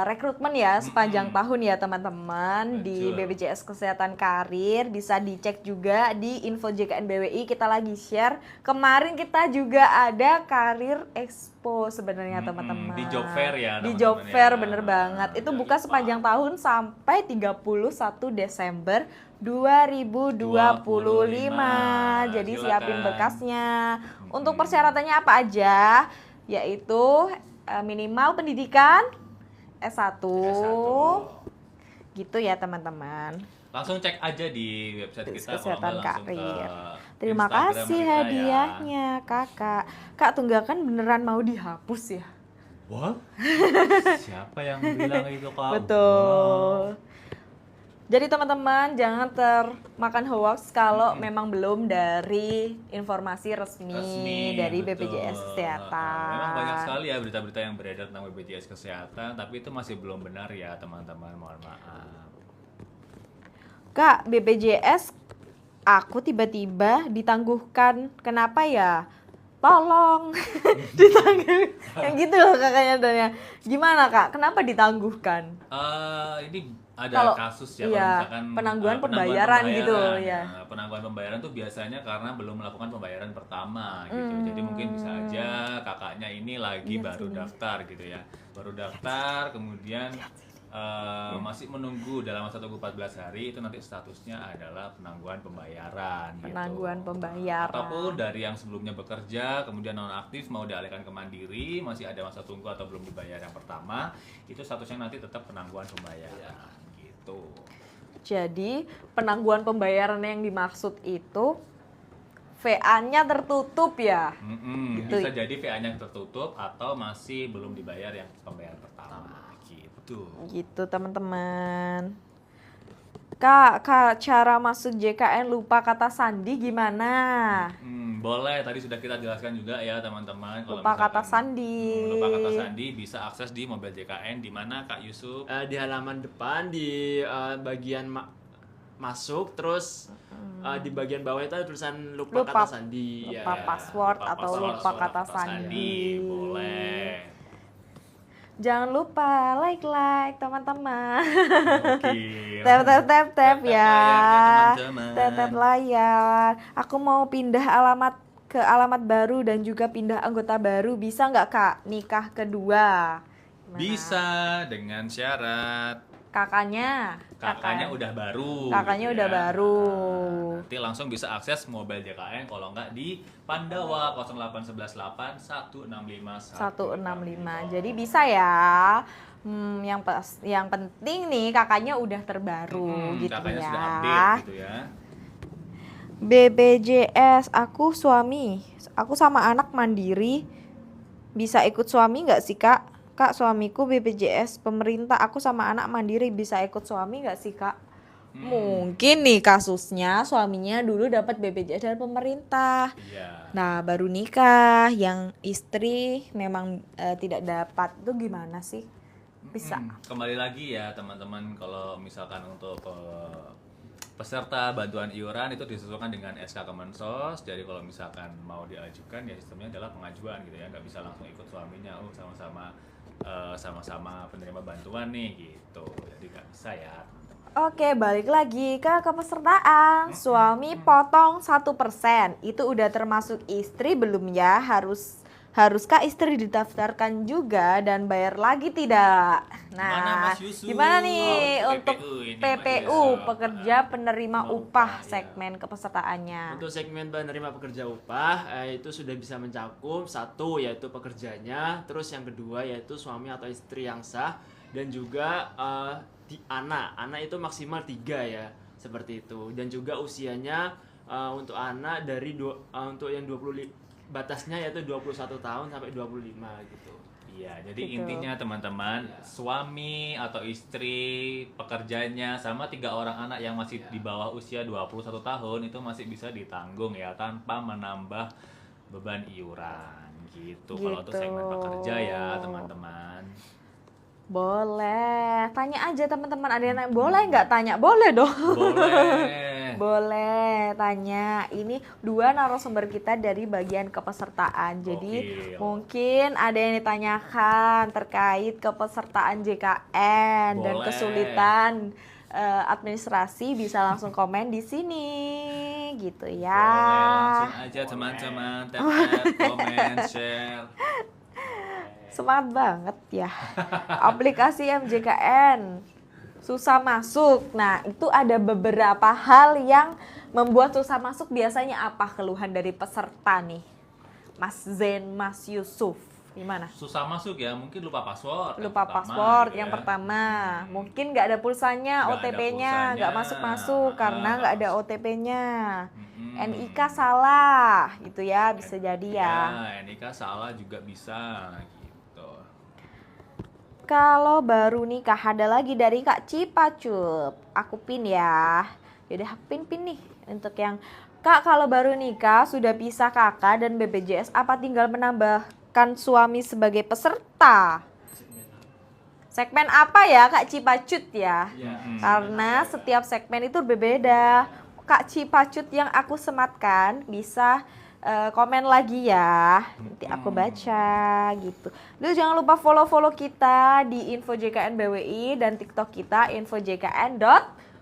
rekrutmen ya sepanjang tahun ya teman-teman. Di Betul. BPJS Kesehatan Karir bisa dicek juga di info JKN BWI, kita lagi share. Kemarin kita juga ada Karir Expo sebenarnya teman-teman. Di job fair ya, Di teman-teman job ya. fair bener banget. Itu Jangan buka lupa. sepanjang tahun sampai 31 Desember 2025. Jadi Silakan. siapin bekasnya. Untuk persyaratannya apa aja? Yaitu minimal pendidikan S1. Gitu ya teman-teman. Langsung cek aja di website kita Kesehatan kalau nggak langsung ke Karir. Terima Instagram kasih kita ya. hadiahnya kakak. Kak, tunggakan beneran mau dihapus ya? Wah? Siapa yang bilang itu Kak? Betul. Jadi teman-teman jangan termakan hoax kalau memang belum dari informasi resmi dari betul. BPJS Kesehatan. Memang banyak sekali ya berita-berita yang beredar tentang BPJS Kesehatan, tapi itu masih belum benar ya teman-teman, mohon maaf. Kak, BPJS aku tiba-tiba ditangguhkan. Kenapa ya? Tolong ditangguh. Yang gitu loh kakaknya tanya. Gimana Kak? Kenapa ditangguhkan? Ini ada Kalau- kasus ya, iya, kalau misalkan penangguhan pembayaran gitu, ya. Nah, penangguhan pembayaran tuh biasanya karena belum melakukan pembayaran pertama gitu. Jadi mungkin bisa aja kakaknya ini lagi baru daftar gitu ya. Baru daftar kemudian masih menunggu dalam masa tunggu 14 hari, itu nanti statusnya adalah penangguhan pembayaran gitu. Penangguhan pembayaran. Ataupun dari yang sebelumnya bekerja kemudian nonaktif mau dialihkan ke mandiri, masih ada masa tunggu atau belum dibayar yang pertama, itu statusnya nanti tetap penangguhan pembayaran gitu. Jadi penangguhan pembayaran yang dimaksud itu VA-nya tertutup ya. Gitu. Bisa jadi VA-nya tertutup atau masih belum dibayar yang pembayaran pertama gitu. Gitu teman-teman. Kak, cara masuk JKN lupa kata sandi gimana? Boleh, tadi sudah kita jelaskan juga ya teman-teman. Kalau Lupa kata misalkan, sandi. lupa kata sandi bisa akses di mobil JKN di mana Kak Yusuf? Di halaman depan di bagian masuk, terus di bagian bawah itu ada tulisan lupa kata sandi. lupa password atau lupa kata sandi. Boleh. Jangan lupa like teman-teman. Oke. Tap ya. layarnya, teman-teman. Tap layar. Aku mau pindah alamat ke alamat baru dan juga pindah anggota baru. Bisa nggak Kak? Nikah kedua. Gimana? Bisa dengan syarat Kakaknya udah baru. Kakaknya gitu udah ya. baru. Nah, nanti langsung bisa akses mobile JKN kalau nggak di Pandawa 08118 165 165. Jadi bisa ya. Yang penting nih kakaknya udah terbaru gitu kakaknya ya. sudah update gitu ya. BPJS aku suami. Aku sama anak mandiri. bisa ikut suami nggak sih Kak? Kak, suamiku BPJS pemerintah, aku sama anak mandiri, bisa ikut suami nggak sih Kak? Mungkin nih kasusnya suaminya dulu dapat BPJS dari pemerintah. Iya. Nah, baru nikah, yang istri memang tidak dapat, itu gimana sih? Bisa. Kembali lagi ya teman-teman, kalau misalkan untuk peserta bantuan iuran itu disesuaikan dengan SK Kemensos. Jadi kalau misalkan mau diajukan ya sistemnya adalah pengajuan gitu ya, nggak bisa langsung ikut suaminya. Sama-sama penerima bantuan nih gitu. Jadi nggak bisa ya. Oke, balik lagi ke kepesertaan. Suami potong 1%. Itu udah termasuk istri belum ya? Haruskah istri didaftarkan juga dan bayar lagi tidak? Gimana, Nah, Mas Yusuf? gimana nih Oh, untuk PPU ini, PPU, Mas. pekerja penerima upah Upah, ya. segmen kepesertaannya? Untuk segmen penerima pekerja upah itu sudah bisa mencakup satu yaitu pekerjanya, terus yang kedua yaitu suami atau istri yang sah, dan juga anak itu maksimal 3 ya, seperti itu. Dan juga usianya untuk anak dari untuk yang 20 batasnya yaitu 21 tahun sampai 25 gitu. Iya, jadi Gitu. intinya teman-teman, suami atau istri, pekerjanya, sama 3 orang anak yang masih di bawah usia 21 tahun itu masih bisa ditanggung ya, tanpa menambah beban iuran gitu. Kalau untuk segmen Gitu. pekerja ya teman-teman. Boleh, tanya aja teman-teman. Ada yang nanya, boleh nggak tanya? Boleh dong. Boleh. Boleh tanya. Ini 2 narasumber kita dari bagian kepesertaan. Jadi Gokil. mungkin ada yang ditanyakan terkait kepesertaan JKN dan Boleh. kesulitan administrasi, bisa langsung komen di sini gitu Boleh, ya. langsung aja teman-teman, tap, komen, share. Semangat banget ya. Aplikasi MJKN susah masuk. Nah, itu ada beberapa hal yang membuat susah masuk. Biasanya apa keluhan dari peserta nih? Mas Zen, Mas Yusuf, gimana? Susah masuk ya, mungkin lupa password. Lupa yang pertama, password gitu yang ya. pertama. Mungkin nggak ada pulsanya, Nggak ada OTP-nya pulsanya. nggak masuk-masuk karena nggak ada OTP-nya. Mm-mm. NIK salah, gitu ya, bisa jadi ya. NIK salah juga bisa gitu. Kalau baru nikah, ada lagi dari Kak Cipacup. Aku pin ya. Yaudah, pin nih. Untuk yang Kak, kalau baru nikah sudah pisah kakak dan BPJS, apa tinggal menambahkan suami sebagai peserta? Segmen apa ya Kak Cipacut ya? Karena setiap segmen itu berbeda. Kak Cipacut yang aku sematkan bisa komen lagi ya, nanti aku baca gitu. Lalu jangan lupa follow kita di Info JKN BWI dan TikTok kita infojkn.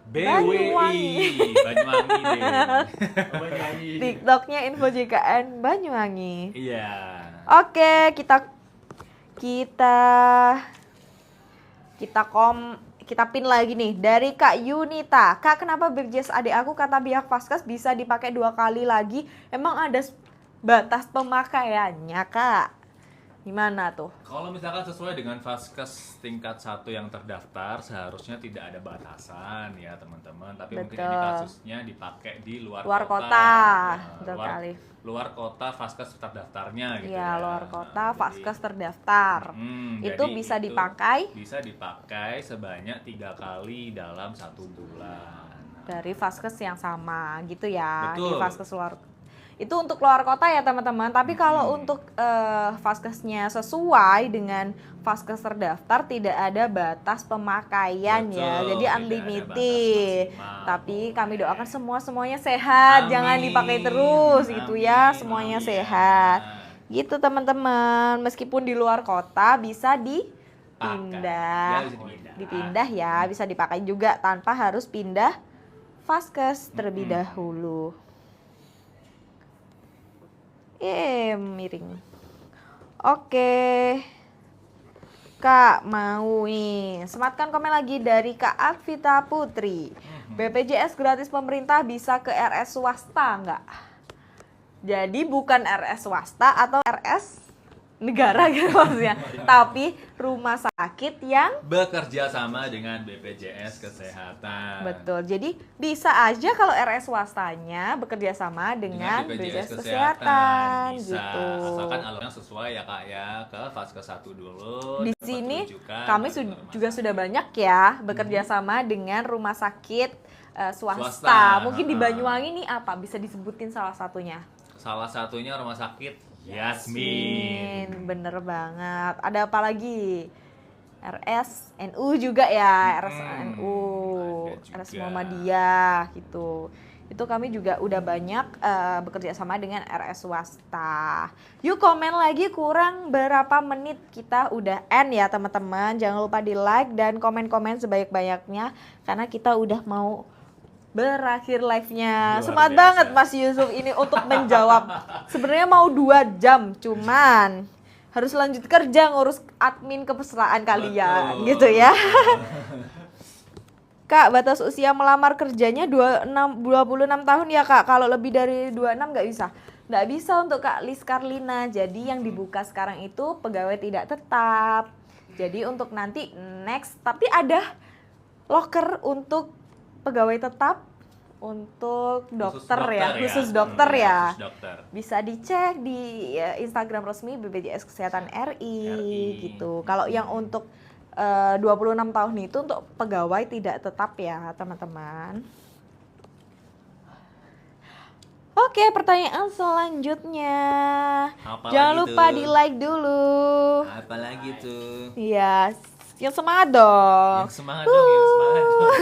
BWI Banyuwangi deh. TikToknya Info JKN Banyuwangi. Iya. Oke, kita pin lagi nih dari Kak Yunita. Kak, kenapa BPJS adik aku kata pihak Vaskes bisa dipakai 2 kali lagi? Emang ada batas pemakaiannya, Kak? Gimana tuh? Kalau misalkan sesuai dengan Vaskes tingkat 1 yang terdaftar, seharusnya tidak ada batasan ya teman-teman. Tapi mungkin ini Betul. kasusnya dipakai di luar Kota. Nah, Betul kali. luar kota Vaskes terdaftarnya gitu Iya, ya. luar kota Jadi, Vaskes terdaftar. Itu jadi bisa itu dipakai bisa dipakai sebanyak 3 kali dalam 1 bulan. dari Vaskes yang sama gitu ya. Di Betul. Vaskes luar. Itu untuk luar kota ya teman-teman. Tapi kalau untuk Vaskesnya sesuai dengan Vaskes terdaftar, tidak ada batas pemakaian ya. Betul, Jadi tidak ada unlimited. batas maksimal. Tapi kami doakan semuanya sehat, jangan Amin. dipakai terus gitu ya. Amin, Semuanya amin. sehat. Gitu teman-teman. Meskipun di luar kota bisa dipindah. Ya, bisa Dipindah ya, bisa dipakai juga tanpa harus pindah Vaskes terlebih dahulu. Miring. Oke. Kak, mau nih. Sematkan komen lagi dari Kak Advita Putri. BPJS gratis pemerintah bisa ke RS swasta nggak? Jadi bukan RS swasta atau RS negara gitu maksudnya, tapi rumah sakit yang Bekerja sama dengan BPJS Kesehatan. betul. Jadi bisa aja kalau RS swastanya bekerja sama dengan BPJS Kesehatan bisa. gitu. Asalkan alurnya sesuai ya Kak ya, ke fase ke-1 dulu. Di dapat sini rujukan, kami baru ke rumah juga sakit. sudah banyak ya bekerja sama dengan rumah sakit swasta. Swasta, Mungkin di ha-ha. Banyuwangi nih apa bisa disebutin salah satunya? Salah satunya rumah sakit Yasmin. Bener banget. Ada apa lagi? RSNU juga ya, RSNU, ada juga. RS Muhammadiyah gitu. Itu kami juga udah banyak bekerja sama dengan RS swasta. Yuk komen lagi, kurang berapa menit kita udah end ya teman-teman. Jangan lupa di like dan komen-komen sebanyak-banyaknya karena kita udah mau berakhir live-nya. Luar Semangat biasa. banget Mas Yusuf ini untuk menjawab. Sebenarnya mau 2 jam, cuman harus lanjut kerja ngurus admin kepesertaan kalian Betul. gitu ya. Kak, batas usia melamar kerjanya 26 tahun ya Kak. Kalau lebih dari 26 nggak bisa. Nggak bisa untuk Kak Lis Karlina. Jadi yang dibuka sekarang itu pegawai tidak tetap. Jadi untuk nanti next, tapi ada loker untuk pegawai tetap, untuk dokter ya, khusus dokter ya. Khusus dokter. Bisa dicek di Instagram resmi BPJS Kesehatan RI gitu. Kalau yang untuk 26 tahun itu untuk pegawai tidak tetap ya teman-teman. Oke, pertanyaan selanjutnya. Apa Jangan lagi lupa tuh? di like dulu. Apalagi tuh? Iya, yang semangat dong. Yang semangat dong, yang semangat dong.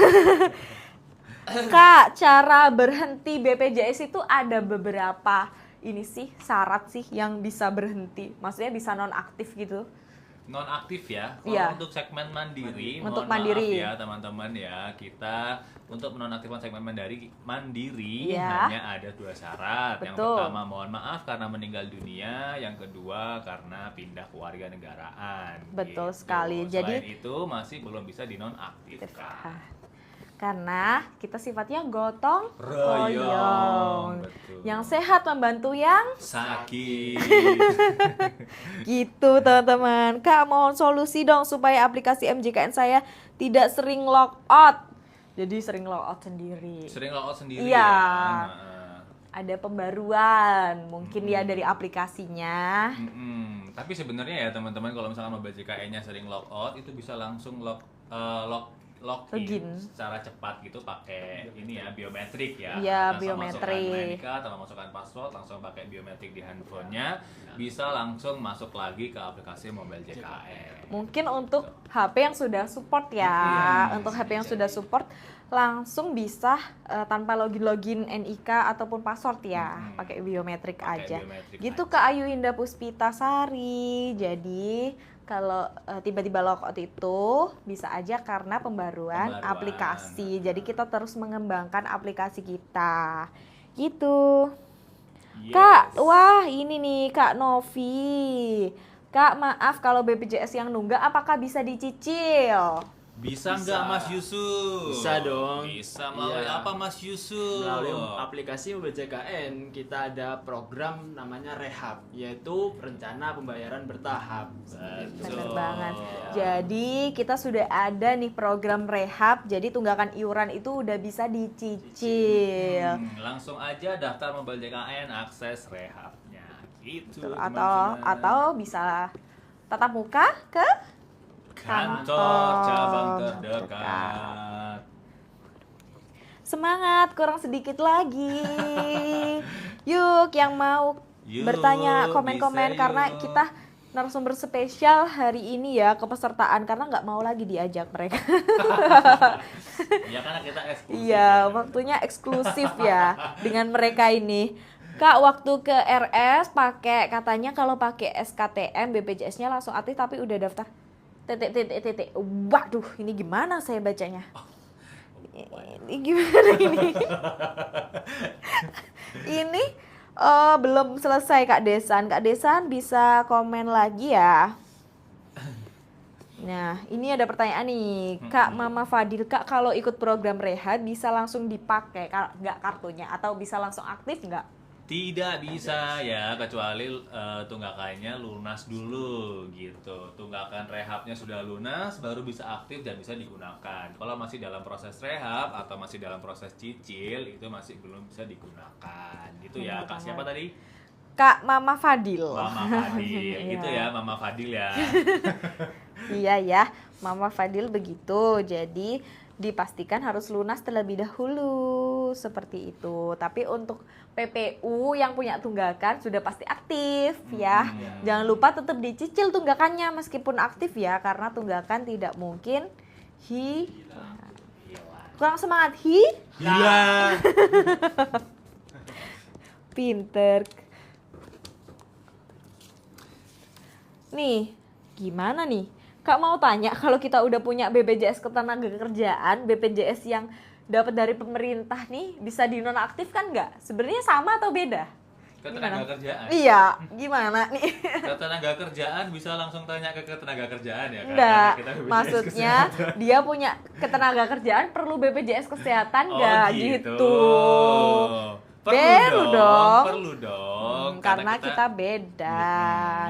Kak, cara berhenti BPJS itu ada beberapa ini sih syarat sih yang bisa berhenti. Maksudnya bisa nonaktif gitu. Non-aktif ya. Kalau Iya. untuk segmen mandiri, Untuk mohon mandiri. maaf ya teman-teman ya, kita untuk menonaktifkan segmen mandiri Iya. hanya ada 2 syarat. Yang Betul. pertama mohon maaf karena meninggal dunia, yang kedua karena pindah keluarga negaraan. Betul Gitu. sekali. Selain Jadi itu masih belum bisa dinonaktifkan. karena kita sifatnya gotong Royong. Betul. Yang sehat membantu yang Sakit. gitu teman-teman. Kak, mohon solusi dong supaya aplikasi MJKN saya tidak sering logout. Jadi sering logout sendiri. Sering logout sendiri Iya. ya. Nah. Ada pembaruan mungkin ya dari aplikasinya. Tapi sebenarnya ya teman-teman, kalau misalkan mobile JKN-nya sering logout, itu bisa langsung login Login. secara cepat gitu pakai ini ya, biometrik ya. Iya, Langsung biometrik. masukkan NIK atau masukkan password, langsung pakai biometrik di handphonenya, bisa langsung masuk lagi ke aplikasi mobile JKN. Mungkin untuk HP yang sudah support ya. Iya, Untuk bisa HP yang jadi. sudah support langsung bisa tanpa login NIK ataupun password ya, pakai biometrik Pakai aja. biometrik Gitu aja. Kak Ayu Indah Puspitasari. Jadi kalau tiba-tiba logout itu bisa aja karena pembaruan aplikasi. Jadi kita terus mengembangkan aplikasi kita. Gitu. Yes. Kak, wah ini nih Kak Novi. Kak, maaf kalau BPJS yang nunggak apakah bisa dicicil? Bisa Bisa. nggak Mas Yusuf? Bisa dong. Bisa melalui Iya. apa Mas Yusuf? Melalui aplikasi BJKN kita ada program namanya Rehab, yaitu rencana pembayaran bertahap. Betul. Bener banget. Jadi kita sudah ada nih program rehab. Jadi tunggakan iuran itu udah bisa dicicil. Langsung aja daftar mobile JKN, akses rehabnya. Gitu. Atau teman-teman. atau bisa tatap muka ke kantor cabang kantor terdekat. semangat, kurang sedikit lagi. Yuk yang mau Yuk, bertanya komen-komen bisa karena yuk. kita narasumber spesial hari ini ya kepesertaan karena nggak mau lagi diajak mereka. Ya karena kita eksklusif. Iya, ya. waktunya eksklusif ya dengan mereka ini. Kak, waktu ke RS pakai katanya kalau pakai SKTM BPJS-nya langsung aktif tapi udah daftar. Titik. Waduh, ini gimana saya bacanya? Ini gimana ini? Ini belum selesai Kak Desan. Kak Desan bisa komen lagi ya. Nah, ini ada pertanyaan nih, Kak Mama Fadil, Kak kalau ikut program rehab bisa langsung dipakai nggak kartunya atau bisa langsung aktif nggak? Tidak bisa ya, kecuali tunggakannya lunas dulu gitu. Tunggakan rehabnya sudah lunas, baru bisa aktif dan bisa digunakan. Kalau masih dalam proses rehab atau masih dalam proses cicil, itu masih belum bisa digunakan. Gitu ya. Kak siapa tadi? Kak Mama Fadil. Mama Fadil. Gitu ya, Mama Fadil ya. Iya ya, Mama Fadil begitu. Jadi dipastikan harus lunas terlebih dahulu seperti itu. Tapi untuk PPU yang punya tunggakan sudah pasti aktif ya. Jangan lupa tetap dicicil tunggakannya meskipun aktif ya, karena tunggakan tidak mungkin kurang semangat Hilang. pinter. Nih, gimana nih? Kak mau tanya, kalau kita udah punya BPJS Ketenagakerjaan, BPJS yang dapat dari pemerintah nih, bisa dinonaktifkan nggak? Sebenarnya sama atau beda? Ketenagakerjaan. Iya, gimana nih? Ketenagakerjaan bisa langsung tanya ke ketenagakerjaan ya. Enggak, Karena kita BPJS maksudnya Kesehatan. dia punya ketenagakerjaan perlu BPJS Kesehatan Oh nggak gitu? Perlu dong. Perlu dong. Karena kita beda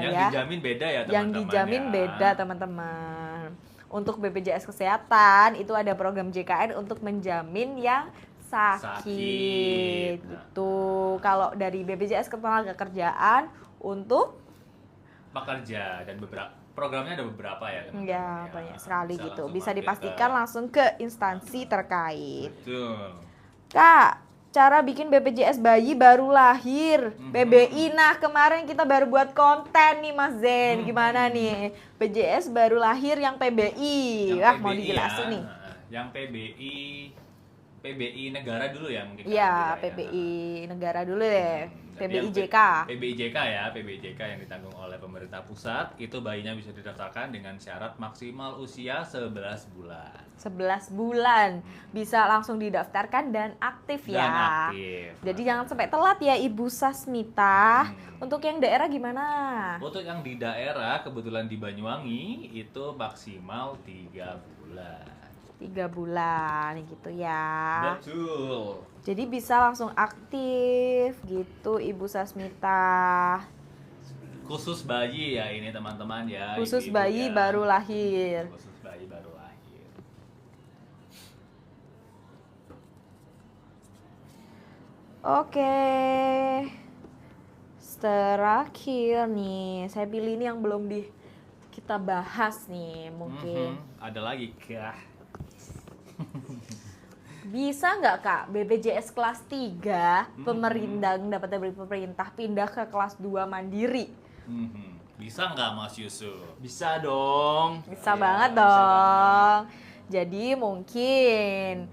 yang ya. dijamin beda ya teman-teman. Yang dijamin ya. beda teman-teman. Untuk BPJS Kesehatan itu ada program JKN untuk menjamin yang sakit. Gitu. Kalau dari BPJS Ketenagakerjaan untuk pekerja dan beberapa programnya ada beberapa ya teman-teman. ya banyak sekali gitu. langsung Bisa mampir dipastikan ke- langsung ke instansi terkait. Betul. Kak, cara bikin BPJS bayi baru lahir, PBI. Nah, kemarin kita baru buat konten nih Mas Zen. Gimana nih? BPJS baru lahir yang PBI. Yang Wah, mau PBI dijelasin ya. nih. Yang PBI negara dulu ya mungkin. Iya, kan, PBI negara dulu deh. Jadi PBI yang JK. PBI JK ya, PBI JK yang ditanggung oleh pemerintah pusat, itu bayinya bisa didaftarkan dengan syarat maksimal usia 11 bulan. 11 bulan bisa langsung didaftarkan dan aktif ya. Dan aktif. Jadi jangan sampai telat ya Ibu Sasmita. Untuk yang daerah gimana? Untuk yang di daerah, kebetulan di Banyuwangi, itu maksimal 3 bulan. 3 bulan gitu ya. Betul. Jadi bisa langsung aktif gitu Ibu Sasmita. Khusus bayi ya ini teman-teman ya. Khusus ibu-ibu bayi ya. baru lahir. Khusus bayi baru lahir. Oke. Terakhir nih, saya pilih ini yang belum kita bahas nih mungkin. Ada lagi kah? Bisa nggak Kak BPJS kelas 3 pemerintah dapat dari pemerintah pindah ke kelas 2 mandiri? Bisa nggak Mas Yusuf? Bisa dong. Bisa Iya, banget bisa dong. Jadi mungkin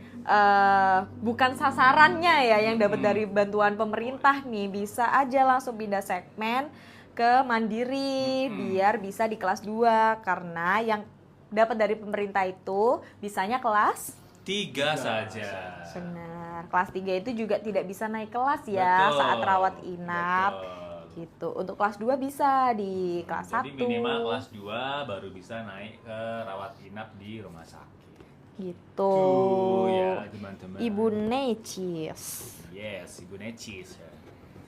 bukan sasarannya ya yang dapat dari bantuan pemerintah nih, bisa aja langsung pindah segmen ke mandiri biar bisa di kelas 2 karena yang dapat dari pemerintah itu bisanya kelas 3 saja. benar. Kelas 3 itu juga tidak bisa naik kelas ya Betul, saat rawat inap. betul. Gitu. Untuk kelas 2 bisa di kelas 1. Jadi minimal kelas 2 baru bisa naik ke rawat inap di rumah sakit. Gitu. Tuh ya teman-teman. Ibu Necis. Yes, Ibu Necis.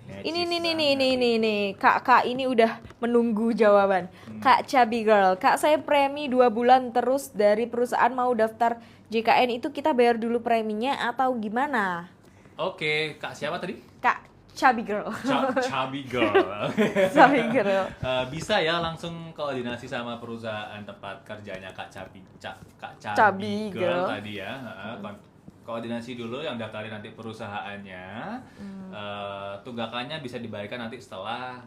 Ini nih. Kak ini udah menunggu jawaban. Kak Chubby Girl, Kak saya premi 2 bulan terus dari perusahaan mau daftar JKN itu kita bayar dulu preminya atau gimana? Oke, Kak siapa tadi? Kak Chubby Girl. Chubby Girl. Chubby Girl. Bisa ya langsung koordinasi sama perusahaan tempat kerjanya Kak Chubby Chubby Girl Girl. tadi ya. Koordinasi dulu yang daftarin nanti perusahaannya. Tunggakannya bisa dibayarkan nanti setelah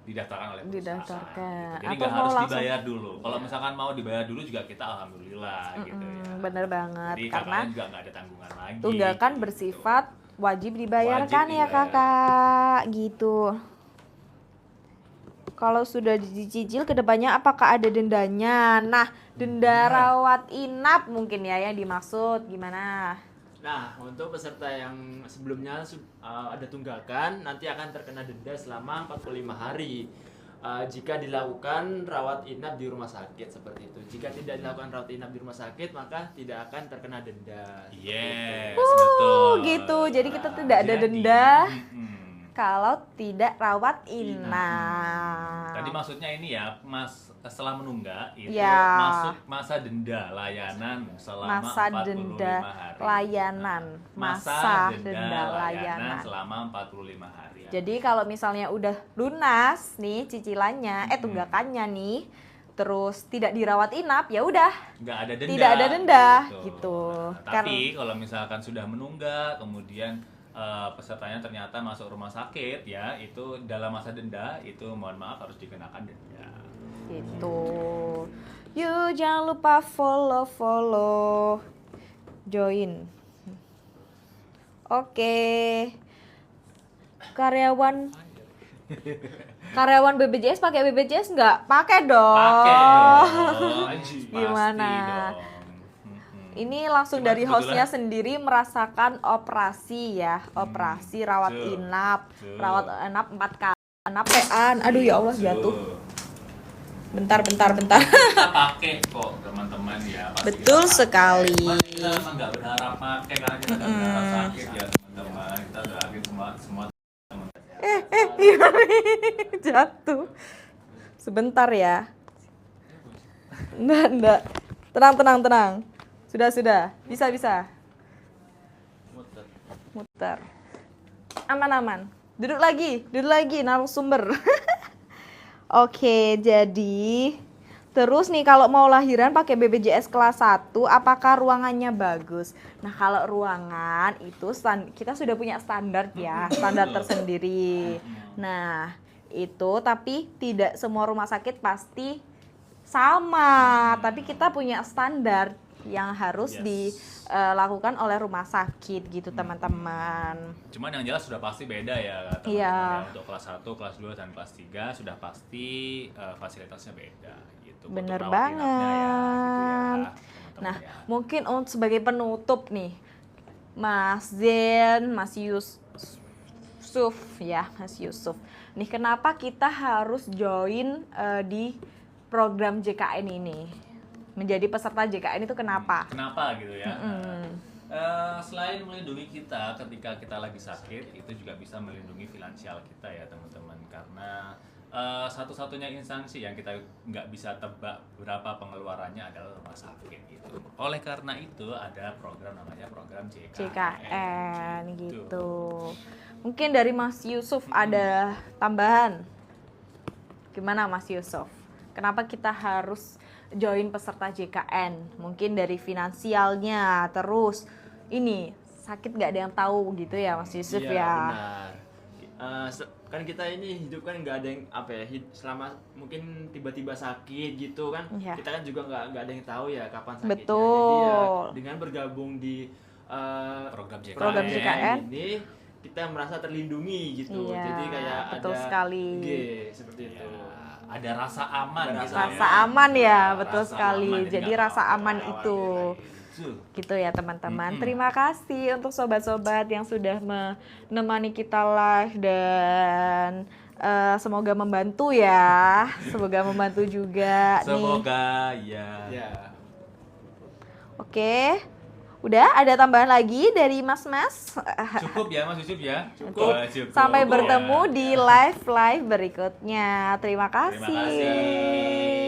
didaftarkan oleh perusahaan. Didaftarkan. Jadi Atau nggak mau harus langsung- dibayar dulu. Kalau misalkan mau dibayar dulu juga kita alhamdulillah gitu ya. Bener banget Jadi karena kakaknya juga nggak ada tanggungan lagi. tunggakan gitu. bersifat wajib dibayarkan Wajib ya dibayar. kakak gitu. Kalau sudah dicicil kedepannya apakah ada dendanya? Nah, denda rawat inap mungkin ya yang dimaksud gimana? Nah, untuk peserta yang sebelumnya ada tunggakan, nanti akan terkena denda selama 45 hari. Jika dilakukan rawat inap di rumah sakit seperti itu. Jika tidak dilakukan rawat inap di rumah sakit, maka tidak akan terkena denda. Yes, betul. gitu. Jadi kita Nah, tidak ada jadi, denda. kalau tidak rawat inap. Tadi maksudnya ini ya, setelah menunggak itu Ya. masuk masa denda layanan selama Masa 45 denda hari. layanan. Masa Masa denda layanan selama 45 hari. Jadi kalau misalnya udah lunas nih cicilannya, tunggakannya nih, terus tidak dirawat inap, ya udah nggak ada denda. tidak ada denda gitu. Nah, tapi kalau misalkan sudah menunggak, kemudian pesertanya ternyata masuk rumah sakit, ya itu dalam masa denda itu mohon maaf harus dikenakan denda. Gitu. Yuk jangan lupa follow, join. Oke. Karyawan BPJS pakai BPJS nggak? Pakai dong. Pakai dong. Gimana? Pasti dong. Ini langsung Cuma dari hostnya sendiri merasakan operasi ya, operasi rawat Betul. inap, Betul. rawat inap 4 kali. Napean, aduh ya Allah jatuh. Bentar. Kita pakai kok teman-teman ya. Pasti Betul kita pakai. sekali. Cuma kita emang nggak berharap pakai karena kita nggak berharap sakit ya teman-teman. Kita doain semua teman-teman. Jatuh. Sebentar ya. Enggak. Tenang. Sudah. Bisa. Muter. Aman. Duduk lagi narasumber. Oke, jadi terus nih kalau mau lahiran pakai BPJS kelas 1, apakah ruangannya bagus? Nah, kalau ruangan itu kita sudah punya standar ya, standar tersendiri. Nah, itu tapi tidak semua rumah sakit pasti sama, tapi kita punya standar yang harus dilakukan oleh rumah sakit gitu teman-teman. Cuman yang jelas sudah pasti beda ya teman-teman. Iya. Ya. Untuk kelas 1, kelas 2 dan kelas 3 sudah pasti fasilitasnya beda gitu. Untuk Bener rawat banget. inapnya ya, gitu ya, teman-teman Nah, ya. mungkin sebagai penutup nih, Mas Zen, Mas Yusuf ya, Mas Yusuf. Nih, kenapa kita harus join di program JKN ini? Menjadi peserta JKN itu kenapa? Kenapa gitu ya? Selain melindungi kita ketika kita lagi sakit, itu juga bisa melindungi finansial kita ya teman-teman. Karena satu-satunya instansi yang kita nggak bisa tebak berapa pengeluarannya adalah rumah sakit gitu. Oleh karena itu ada program namanya program JKN gitu. Mungkin dari Mas Yusuf ada tambahan? Gimana Mas Yusuf? Kenapa kita harus join peserta JKN? Mungkin dari finansialnya, terus ini sakit nggak ada yang tahu gitu ya Mas Yusuf Iya, ya. benar. Kan kita ini hidup kan nggak ada yang selama mungkin tiba-tiba sakit gitu kan, Iya. kita kan juga nggak ada yang tahu ya kapan sakitnya. Betul. Jadi ya dengan bergabung di Program JKN ini kita merasa terlindungi gitu. Iya, Jadi kayak betul ada sekali. seperti itu. Ada rasa aman Ada gitu Rasa ya. aman ya, Rasa betul sekali. aman, Jadi nggak rasa apa-apa aman lewat itu. gitu. Gitu ya teman-teman. Terima kasih untuk sobat-sobat yang sudah menemani kita live dan semoga membantu ya. Semoga membantu juga nih. Semoga ya. Ya. Oke. Udah ada tambahan lagi dari Mas-mas? Cukup ya Mas Yusuf ya. Cukup. Cukup. Sampai Ya. bertemu di live berikutnya. Terima Terima kasih.